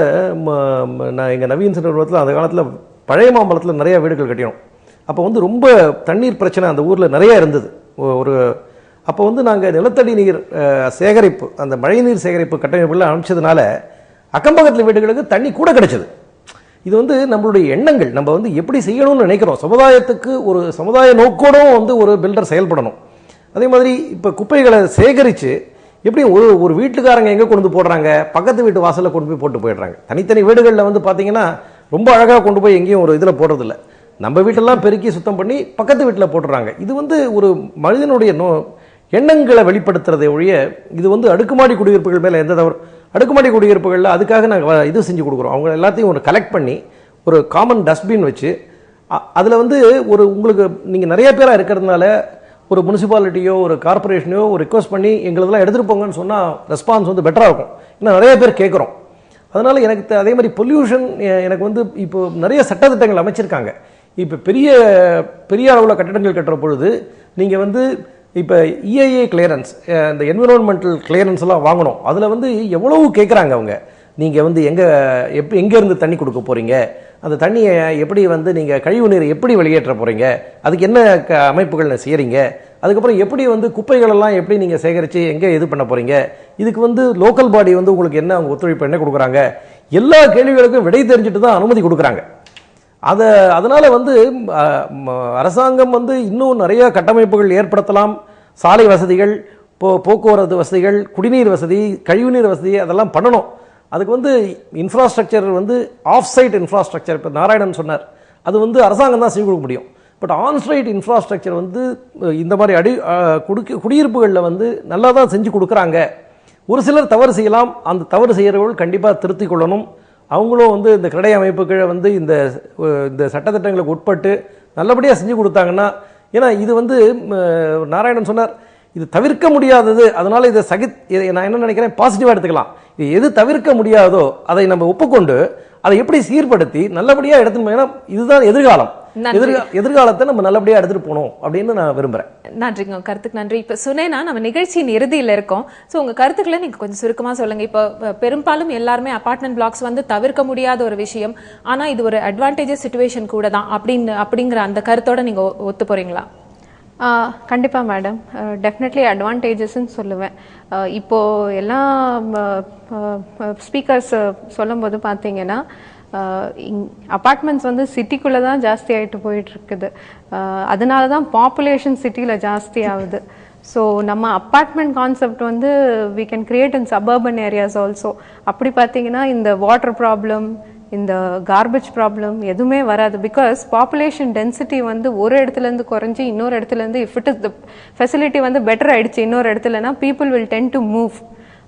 நான் எங்கள் நவீன் சென்டர் அந்த காலத்தில் பழைய மாம்பலத்தில் நிறைய வீடுகள் கட்டினோம். அப்போ வந்து ரொம்ப தண்ணீர் பிரச்சனை அந்த ஊரில் நிறையா இருந்தது. அப்போ வந்து நாங்கள் நிலத்தடி நீர் சேகரிப்பு அந்த மழைநீர் சேகரிப்பு கட்டமைப்புகள் அமைச்சதுனால அக்கம்பக்கத்தில் வீடுகளுக்கு தண்ணி கூட கிடைச்சது. இது வந்து நம்மளுடைய எண்ணங்கள், நம்ம வந்து எப்படி செய்யணும்னு நினைக்கிறோம், சமுதாயத்துக்கு ஒரு சமுதாய நோக்கோடும் வந்து ஒரு பில்டர் செயல்படணும். அதே மாதிரி இப்போ குப்பைகளை சேகரித்து எப்படி ஒரு வீட்டுக்காரங்க எங்கே கொண்டு போடுறாங்க, பக்கத்து வீட்டு வாசலில் கொண்டு போய் போட்டு போயிடுறாங்க. தனித்தனி வீடுகளில் வந்து பார்த்தீங்கன்னா ரொம்ப அழகாக கொண்டு போய் எங்கேயும் ஒரு இதில் போடுறதில்ல, நம்ம வீட்டெல்லாம் பெருக்கி சுத்தம் பண்ணி பக்கத்து வீட்டில் போட்டுறாங்க. இது வந்து ஒரு மனிதனுடைய எண்ணங்களை வெளிப்படுத்துறதை ஒழிய இது வந்து அடுக்குமாடி குடியிருப்புகள் மேலே எந்த தவறு. அடுக்குமாடி குடியிருப்புகளில் அதுக்காக நாங்கள் இது செஞ்சு கொடுக்குறோம், அவங்க எல்லாத்தையும் ஒரு கலெக்ட் பண்ணி ஒரு காமன் டஸ்ட்பின் வச்சு அதில் வந்து உங்களுக்கு நீங்கள் நிறைய பேராக இருக்கிறதுனால ஒரு முனிசிபாலிட்டியோ ஒரு கார்பரேஷனையோ ஒரு ரிக்வஸ்ட் பண்ணி எங்களதெல்லாம் எடுத்துகிட்டு போங்கன்னு சொன்னால் ரெஸ்பான்ஸ் வந்து பெட்டராக இருக்கும். இன்னும் நிறைய பேர் கேட்குறோம். அதனால் எனக்கு அதே மாதிரி பொல்யூஷன் எனக்கு வந்து இப்போ நிறைய சட்டத்திட்டங்கள் அமைச்சிருக்காங்க. இப்போ பெரிய அளவில் கட்டிடங்கள் கட்டுற பொழுது நீங்கள் வந்து இப்போ இஐஏ கிளியரன்ஸ், இந்த என்விரான்மெண்டல் கிளியரன்ஸ் எல்லாம் வாங்கணும். அதில் வந்து எவ்வளவு கேட்குறாங்க அவங்க, நீங்கள் வந்து எங்கேருந்து தண்ணி கொடுக்க போகிறீங்க, அந்த தண்ணியை எப்படி வந்து நீங்கள் கழிவு நீரை எப்படி வெளியேற்ற போகிறீங்க, அதுக்கு என்ன அமைப்புகள் செய்கிறீங்க, அதுக்கப்புறம் எப்படி வந்து குப்பைகளெல்லாம் எப்படி நீங்கள் சேகரித்து எங்கே இது பண்ண போகிறீங்க, இதுக்கு வந்து லோக்கல் பாடி வந்து உங்களுக்கு என்ன அவங்க ஒத்துழைப்பு என்ன கொடுக்குறாங்க, எல்லா கேள்விகளுக்கும் விடை தெரிஞ்சுட்டு தான் அனுமதி கொடுக்குறாங்க. அதனால வந்து அரசாங்கம் வந்து இன்னும் நிறைய கட்டமைப்புகள் ஏற்படுத்தலாம். சாலை வசதிகள், போக்குவரத்து வசதிகள், குடிநீர் வசதி, கழிவுநீர் வசதி அதெல்லாம் பண்ணணும். அதுக்கு வந்து இன்ஃப்ராஸ்ட்ரக்சர் வந்து ஆஃப் சைட் இன்ஃப்ராஸ்ட்ரக்சர், இப்போ நாராயணன் சொன்னார், அது வந்து அரசாங்கம் தான் செஞ்சு கொடுக்க முடியும். பட் ஆன்சைட் இன்ஃப்ராஸ்ட்ரக்சர் வந்து இந்த மாதிரி குடியிருப்புகளில் வந்து நல்லா தான் செஞ்சு கொடுக்குறாங்க. ஒரு சிலர் தவறு செய்யலாம், அந்த தவறு செய்கிறவர்கள் கண்டிப்பாக திருத்திக் கொள்ளணும். அவங்களும் வந்து இந்த கிரடை அமைப்புகளை வந்து இந்த சட்டத்திட்டங்களுக்கு உட்பட்டு நல்லபடியாக செஞ்சு கொடுத்தாங்கன்னா, ஏன்னா இது வந்து நாராயணன் சொன்னார், இது தவிர்க்க முடியாதது, அதனால இதை நான் என்ன நினைக்கிறேன், பாசிட்டிவாக எடுத்துக்கலாம். இது எது தவிர்க்க முடியாதோ அதை நம்ம ஒப்புக்கொண்டு அதை எப்படி சீர்படுத்தி நல்லபடியாக எடுத்துன்னு, ஏன்னா இதுதான் எதிர்காலம். எதிர்காலத்தை நம்ம நல்லபடியாக எடுத்துட்டு போகணும் அப்படின்னு நான் விரும்புறேன். நன்றிங்க, கருத்துக்கு நன்றி. இப்ப சுனேனா, நம்ம நிகழ்ச்சியின் இறுதியில இருக்கோம். சோ உங்க கருத்துக்களை நீங்க கொஞ்சம் சுருக்கமா சொல்லுங்க. இப்ப பெரும்பாலும் எல்லாருமே அபார்ட்மெண்ட் பிளாக்ஸ் வந்து தவிர்க்க முடியாத ஒரு விஷயம், ஆனா இது ஒரு அட்வான்டேஜஸ் சிச்சுவேஷன் கூட தான் அப்படிங்கிற அந்த கருத்தோட நீங்க ஒத்து போறீங்களா? கண்டிப்பாக மேடம், டெஃபினெட்லி அட்வான்டேஜஸ்ன்னு சொல்லுவேன். இப்போது எல்லா ஸ்பீக்கர்ஸ் சொல்லும்போது பார்த்தீங்கன்னா அப்பார்ட்மெண்ட்ஸ் வந்து சிட்டிக்குள்ளே தான் ஜாஸ்தி ஆகிட்டு போயிட்டுருக்குது. அதனால தான் பாப்புலேஷன் சிட்டியில் ஜாஸ்தி ஆகுது. ஸோ நம்ம அப்பார்ட்மெண்ட் கான்செப்ட் வந்து we can create in suburban areas also. அப்படி பார்த்தீங்கன்னா இந்த வாட்டர் ப்ராப்ளம், இந்த கார்பேஜ் ப்ராப்ளம் எதுவுமே வராது. பிகாஸ் பாப்புலேஷன் டென்சிட்டி வந்து ஒரு இடத்துலேருந்து குறைஞ்சி இன்னொரு இடத்துலேருந்து, if it is the facility வந்து பெட்டர் ஆகிடுச்சு இன்னொரு இடத்துலனா, people will tend to move,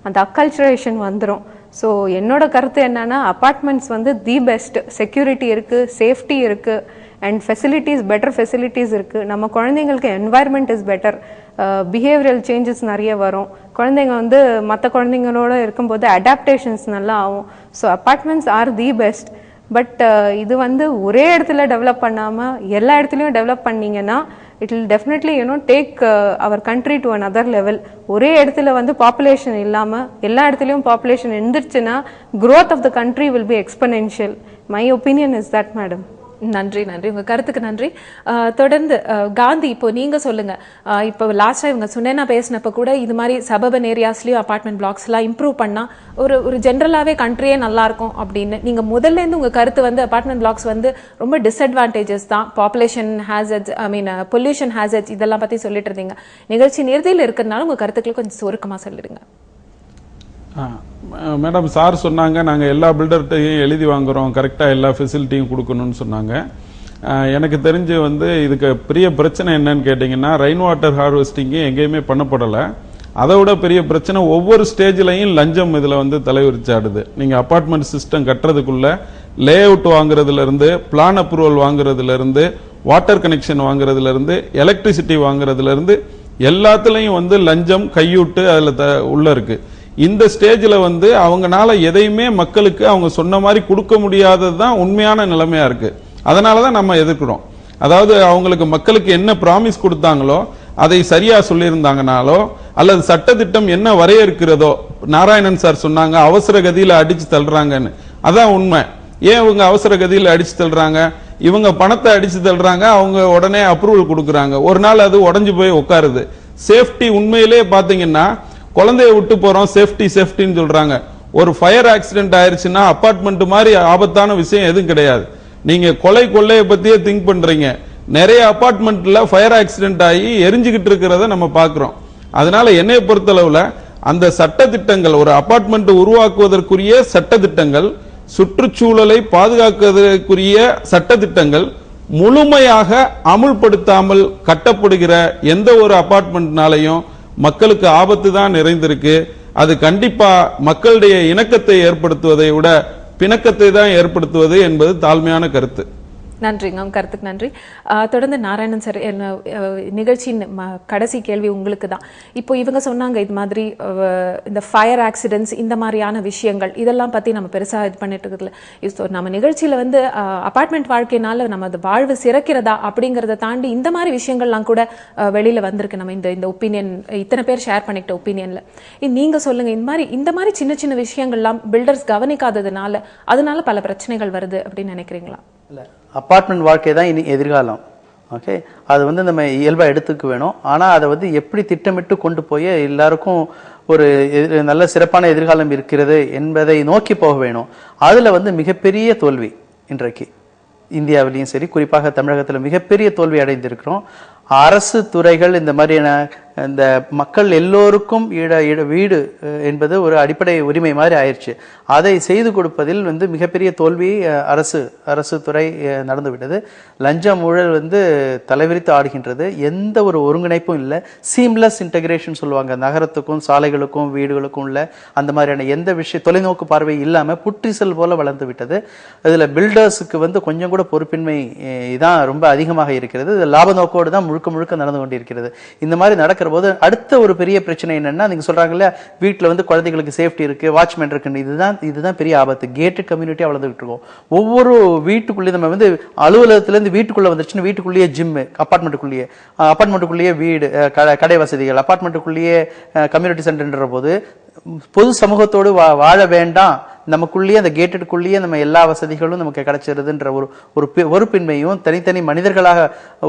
அந்த அக்கல்ச்சரேஷன் வந்துடும். ஸோ என்னோட கருத்து என்னன்னா, அப்பார்ட்மெண்ட்ஸ் வந்து தி பெஸ்ட். செக்யூரிட்டி இருக்குது, சேஃப்டி இருக்குது, அண்ட் ஃபெசிலிட்டிஸ், பெட்டர் ஃபெசிலிட்டிஸ் இருக்குது. நம்ம குழந்தைங்களுக்கு environment is better, behavioural changes நிறைய வரும். குழந்தைங்க வந்து மற்ற குழந்தைங்களோட இருக்கும்போது அடாப்டேஷன்ஸ் நல்லா ஆகும். So apartments are the best. But இது வந்து ஒரே இடத்துல டெவலப் பண்ணாமல் எல்லா இடத்துலையும் டெவலப் பண்ணிங்கன்னா it will definitely take our country to another level. ஒரே இடத்துல வந்து பாப்புலேஷன் இல்லாமல் எல்லா இடத்துலையும் பாப்புலேஷன் இருந்துச்சுன்னா growth of the country will be exponential. My opinion is that, madam. நன்றி நன்றி, உங்க கருத்துக்கு நன்றி. தொடர்ந்து காந்தி, இப்போ நீங்க சொல்லுங்க. இப்போ லாஸ்டா இவங்க சுனேனா பேசினப்ப கூட இது மாதிரி சபர்பன் ஏரியாஸ்லயும் அபார்ட்மெண்ட் பிளாக்ஸ் எல்லாம் இம்ப்ரூவ் பண்ணா ஒரு ஜென்ரலாவே கண்ட்ரியே நல்லா இருக்கும் அப்படின்னு நீங்க முதல்ல இருந்து உங்க கருத்து வந்து அபார்ட்மெண்ட் பிளாக்ஸ் வந்து ரொம்ப டிஸ்அட்வான்டேஜஸ் தான், பாப்புலேஷன் ஹேசர்ட்ஸ், பொல்யூஷன் ஹேசர்ட்ஸ் இதெல்லாம் பத்தி சொல்லிட்டு இருந்தீங்க. நிகழ்ச்சி நிறுதியில் இருக்கிறதுனால உங்க கருத்துக்களை கொஞ்சம் சுருக்கமா சொல்லிடுங்க. மேடம், சார் சொன்னாங்க நாங்கள் எல்லா பில்டர்கிட்டையும் எழுதி வாங்குறோம், கரெக்டாக எல்லா ஃபெசிலிட்டியும் கொடுக்கணும்னு சொன்னாங்க. எனக்கு தெரிஞ்சு வந்து இதுக்கு பெரிய பிரச்சனை என்னன்னு கேட்டிங்கன்னா, ரெயின் வாட்டர் ஹார்வெஸ்டிங்கு எங்கேயுமே பண்ணப்படலை. அதை விட பெரிய பிரச்சனை, ஒவ்வொரு ஸ்டேஜ்லையும் லஞ்சம் இதில் வந்து தலைவிரிச்சாடுது. நீங்கள் அப்பார்ட்மெண்ட் சிஸ்டம் கட்டுறதுக்குள்ள லே அவுட் வாங்குறதுலேருந்து, பிளான் அப்ரூவல் வாங்குறதுலேருந்து, வாட்டர் கனெக்ஷன் வாங்குறதுலேருந்து, எலக்ட்ரிசிட்டி வாங்குறதுலேருந்து எல்லாத்துலேயும் வந்து லஞ்சம் கையூட்டு அதில் உள்ள இருக்கு. இந்த ஸ்டேஜில் வந்து அவங்கனால எதையுமே மக்களுக்கு அவங்க சொன்ன மாதிரி கொடுக்க முடியாதது தான் உண்மையான நிலைமையா இருக்கு. அதனால தான் நம்ம எதிர்க்கிறோம். அதாவது அவங்களுக்கு மக்களுக்கு என்ன ப்ராமிஸ் கொடுத்தாங்களோ அதை சரியா சொல்லியிருந்தாங்கனாலோ, அல்லது சட்டத்திட்டம் என்ன வரையறுக்கிறதோ, நாராயணன் சார் சொன்னாங்க அவசர கதியில அடிச்சு தள்ளுறாங்கன்னு, அதான் உண்மை. ஏன் இவங்க அவசர கதியில அடிச்சு தள்ளுறாங்க? இவங்க பணத்தை அடிச்சு தள்ளுறாங்க, அவங்க உடனே அப்ரூவல் கொடுக்குறாங்க, ஒரு நாள் அது உடஞ்சு போய் உட்காருது. சேஃப்டி உண்மையிலே பாத்தீங்கன்னா, குழந்தைய விட்டு போறோம் சேஃப்டி சேஃப்டின்னு சொல்றாங்க. ஒரு ஃபயர் ஆக்சிடென்ட் ஆயிருச்சுன்னா அபார்ட்மெண்ட் மாதிரி ஆபத்தான விஷயம் எதுவும் கிடையாது. நீங்க கொள்ளையை பத்தியே திங்க் பண்றீங்க. நிறைய அபார்ட்மெண்ட்ல ஃபயர் ஆக்சிடென்ட் ஆகி எரிஞ்சுக்கிட்டு இருக்கிறத நம்ம பாக்குறோம். அதனால என்னைய பொறுத்தளவுல அந்த சட்டத்திட்டங்கள், ஒரு அபார்ட்மெண்ட் உருவாக்குவதற்குரிய சட்டத்திட்டங்கள், சுற்றுச்சூழலை பாதுகாக்கிறதுக்குரிய சட்டத்திட்டங்கள் முழுமையாக அமுல்படுத்தாமல் கட்டப்படுகிற எந்த ஒரு அபார்ட்மெண்ட்னாலையும் மக்களுக்கு ஆபத்து தான் நிறைந்திருக்கு. அது கண்டிப்பா மக்களுடைய இணக்கத்தை ஏற்படுத்துவதை விட பிணக்கத்தை தான் ஏற்படுத்துவது என்பது தாழ்மையான கருத்து. நன்றிங்க, உங்க கருத்துக்கு நன்றி. தொடர்ந்து நாராயணன் சார், நிகழ்ச்சியின் கடைசி கேள்வி உங்களுக்கு தான். இப்போ இவங்க சொன்னாங்க இது மாதிரி இந்த ஃபயர் ஆக்சிடென்ட்ஸ் இந்த மாதிரியான விஷயங்கள் இதெல்லாம் பத்தி நம்ம பெருசா இது பண்ணிட்டு இருக்கிறதுல, நம்ம நிகழ்ச்சியில வந்து அபார்ட்மெண்ட் வாழ்க்கையினால நம்ம அது வாழ்வு சிறக்கிறதா அப்படிங்கறத தாண்டி இந்த மாதிரி விஷயங்கள்லாம் கூட வெளியில வந்திருக்கு. நம்ம இந்த ஒப்பீனியன் இத்தனை பேர் ஷேர் பண்ணிக்கிட்ட ஒப்பீனியன்ல நீங்க சொல்லுங்க, இந்த மாதிரி சின்ன சின்ன விஷயங்கள்லாம் பில்டர்ஸ் கவனிக்காததுனால அதனால பல பிரச்சனைகள் வருது அப்படின்னு நினைக்கிறீங்களா? இல்லை, அப்பார்ட்மெண்ட் வாழ்க்கை தான் இனி எதிர்காலம். ஓகே, அது வந்து நம்ம இயல்பாக எடுத்துக்க வேணும். ஆனால் அதை வந்து எப்படி திட்டமிட்டு கொண்டு போய் எல்லாருக்கும் ஒரு நல்ல சிறப்பான எதிர்காலம் இருக்கிறது என்பதை நோக்கி போக வேணும். அதில் வந்து மிகப்பெரிய தோல்வி இன்றைக்கு இந்தியாவிலையும் சரி, குறிப்பாக தமிழகத்தில் மிகப்பெரிய தோல்வி அடைந்திருக்கிறோம். அரசு துறைகள் இந்த மாதிரியான இந்த மக்கள் எல்லோருக்கும் வீடு என்பது ஒரு அடிப்படை உரிமை மாதிரி ஆயிடுச்சு. அதை செய்து கொடுப்பதில் மிகப்பெரிய தோல்வி அரசு துறை நடந்துவிட்டது. லஞ்சம் ஊழல் தலைவிரித்து ஆடுகின்றது. எந்த ஒரு ஒருங்கிணைப்பும் இல்லை. சீம்லெஸ் இன்டகிரேஷன் சொல்லுவாங்க. நகரத்துக்கும் சாலைகளுக்கும் வீடுகளுக்கும் உள்ள அந்த மாதிரியான எந்த தொலைநோக்கு பார்வை இல்லாம புற்றிசல் போல வளர்ந்து விட்டது. இதுல பில்டர்ஸுக்கு கொஞ்சம் கூட பொறுப்பின்மை தான் ரொம்ப அதிகமாக இருக்கிறது. லாப நோக்கோடு தான் முழுக்க முழுக்க நடந்து கொண்டிருக்கிறது. இந்த மாதிரி நடக்கிற போது அடுத்த ஒரு பெரிய பிரச்சனை என்னன்னா, நீங்க சொல்றாங்கல்ல வீட்டுல குழந்தைகளுக்கு சேஃப்டி இருக்கு, வாட்ச்மேன் இருக்கு, இதுதான் பெரிய ஆபத்து. கேட்டட் கம்யூனிட்டியா வளர்ந்துகிட்டு இருக்கோம். ஒவ்வொரு வீட்டுக்குள்ளேயே நம்ம அலுவலகத்துல இருந்து வீட்டுக்குள்ள வந்துருச்சுன்னு வீட்டுக்குள்ளேயே ஜிம், அபார்ட்மெண்ட்டுக்குள்ளேயே வீடு, கடை வசதிகள், அபார்ட்மெண்ட்டுக்குள்ளேயே கம்யூனிட்டி சென்டர்ன்ற போது பொது சமூகத்தோடு வாழ வேண்டாம், நமக்குள்ளேயே அந்த கேட்டடுக்குள்ளேயே நம்ம எல்லா வசதிகளும் நமக்கு கிடைச்சிருதுன்ற ஒரு பொறுப்பின்மையும் தனித்தனி மனிதர்களாக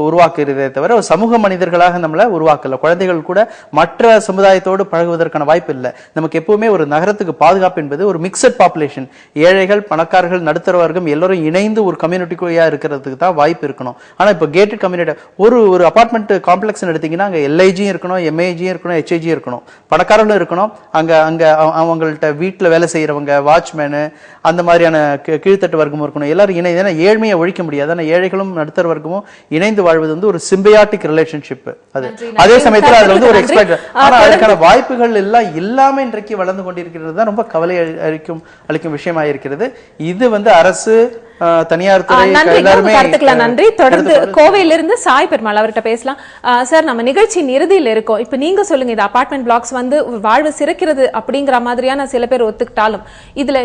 உருவாக்குறதே தவிர ஒரு சமூக மனிதர்களாக நம்மளை உருவாக்கல. குழந்தைகள் கூட மற்ற சமுதாயத்தோடு பழகுவதற்கான வாய்ப்பு இல்லை. நமக்கு எப்பவுமே ஒரு நகரத்துக்கு பாதுகாப்பு என்பது ஒரு மிக்சட் பாப்புலேஷன், ஏழைகள், பணக்காரர்கள், நடுத்தர வர்க்கம் எல்லோரும் இணைந்து ஒரு கம்யூனிட்டிக்குள்ளேயா இருக்கிறதுக்கு தான் வாய்ப்பு இருக்கணும். ஆனா இப்போ கேட்டட் கம்யூனிட்டி ஒரு அபார்ட்மெண்ட் காம்ப்ளெக்ஸ் எடுத்தீங்கன்னா அங்க எல்ஐஜியும் இருக்கணும், எம்ஐஜியும் இருக்கணும், ஹெச்ஐஜியும் இருக்கணும், பணக்காரர்களும் இருக்கணும். அங்க அவங்கள்ட்ட வீட்டுல வேலை செய்யறவங்க, வாட்ச்மேனு, அந்த மாதிரியான கீழ்த்தட்டு வர்க்கமும் இருக்கணும். எல்லாரும் இணைந்து ஏழ்மையை ஒழிக்க முடியாது. ஆனா ஏழைகளும் நடுத்தர வர்க்கமும் இணைந்து வாழ்வது ஒரு சிம்பியாட்டிக் ரிலேஷன்ஷிப். அதே சமயத்தில் அதுல ஒரு எக்ஸ்பெக்ட், ஆனா அதுக்கான வாய்ப்புகள் எல்லாம் இல்லாம இன்றைக்கு வளர்ந்து கொண்டிருக்கிறது தான் ரொம்ப கவலை அளிக்கும் விஷயமா இருக்கிறது. இது அரசு, தனியார் துறை கருத்துக்கலாம். நன்றி. தொடர்ந்து கோவையிலிருந்து சாய் பெருமாள் அவர்கிட்ட பேசலாம். சார், நம்ம நிகழ்ச்சியின் இறுதியில் இருக்கோம். இப்ப நீங்க சொல்லுங்க, இது அபார்ட்மெண்ட் பிளாக்ஸ் வாழ்வு சிறக்கிறது அப்படிங்கிற மாதிரியான சில பேர் ஒத்துக்கிட்டாலும் இதுல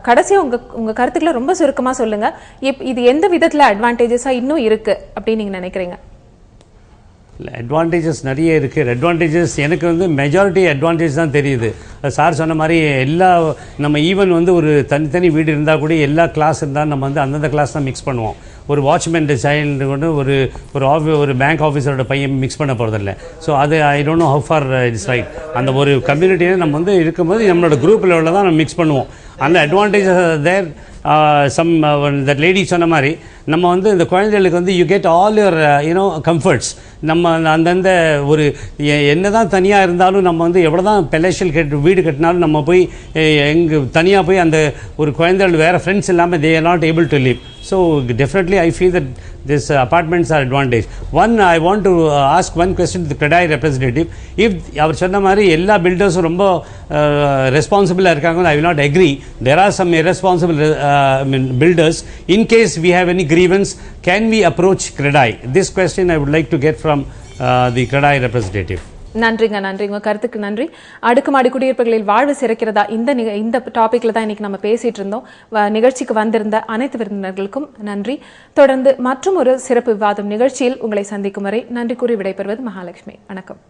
கடைசியா உங்க கருத்துக்களை ரொம்ப சுருக்கமா சொல்லுங்க. இது எந்த விதத்துல அட்வான்டேஜஸா இன்னும் இருக்கு அப்படின்னு நீங்க நினைக்கிறீங்க? அட்வான்டேஜஸ் நிறைய இருக்குது. அட்வான்டேஜஸ் எனக்கு மெஜாரிட்டி அட்வான்டேஜ் தான் தெரியுது. சார் சொன்ன மாதிரி நம்ம ஈவன் ஒரு தனித்தனி வீடு இருந்தால் கூட எல்லா கிளாஸ் இருந்தால் நம்ம அந்தந்த கிளாஸ் தான் மிக்ஸ் பண்ணுவோம். ஒரு வாட்ச்மேன் சைல்டு ஒரு பேங்க் ஆஃபீஸரோட பையன் மிக்ஸ் பண்ண போகிறதில்ல. ஸோ அது I don't know how for it's right. அந்த ஒரு கம்யூனிட்டியை நம்ம இருக்கும்போது நம்மளோட குரூப் லெவலில் தான் நம்ம மிக்ஸ் பண்ணுவோம். அந்த அட்வான்டேஜஸ் தேர். தட் லேடி சொன்ன மாதிரி நம்ம இந்த குழந்தைகளுக்கு you get all your comforts. நம்ம அந்தந்த ஒரு என்னதான் தனியாக இருந்தாலும் நம்ம எவ்வளோ தான் பெலேஷியல் வீடு கட்டினாலும் நம்ம போய் தனியாக போய் அந்த ஒரு குழந்தைகள் வேறு ஃப்ரெண்ட்ஸ் இல்லாமல் they are not able to live. So definitely I feel that these apartments are advantage. One, I want to ask one question to the CREDAI representative. If அவர் சொன்ன மாதிரி எல்லா பில்டர்ஸும் ரொம்ப ரெஸ்பான்சிபிளாக இருக்காங்க, I will not agree. There are some irresponsible builders. In case we have any grievance, can we approach CREDAI? This question I would like to get from the CREDAI representative. நன்றிங்க. உங்க கருத்துக்கு நன்றி. அடுக்குமாடி குடியிருப்புகளில் வாழ்வு சிறக்கிறதா, இந்த டாபிக்ல தான் இன்னைக்கு நம்ம பேசிட்டு இருந்தோம். நிகழ்ச்சிக்கு வந்திருந்த அனைத்து விருந்தினர்களுக்கும் நன்றி. தொடர்ந்து மற்றும் ஒரு சிறப்பு விவாதம் நிகழ்ச்சியில் உங்களை சந்திக்கும் வரை நன்றி கூறி விடைபெறுவது மகாலட்சுமி. வணக்கம்.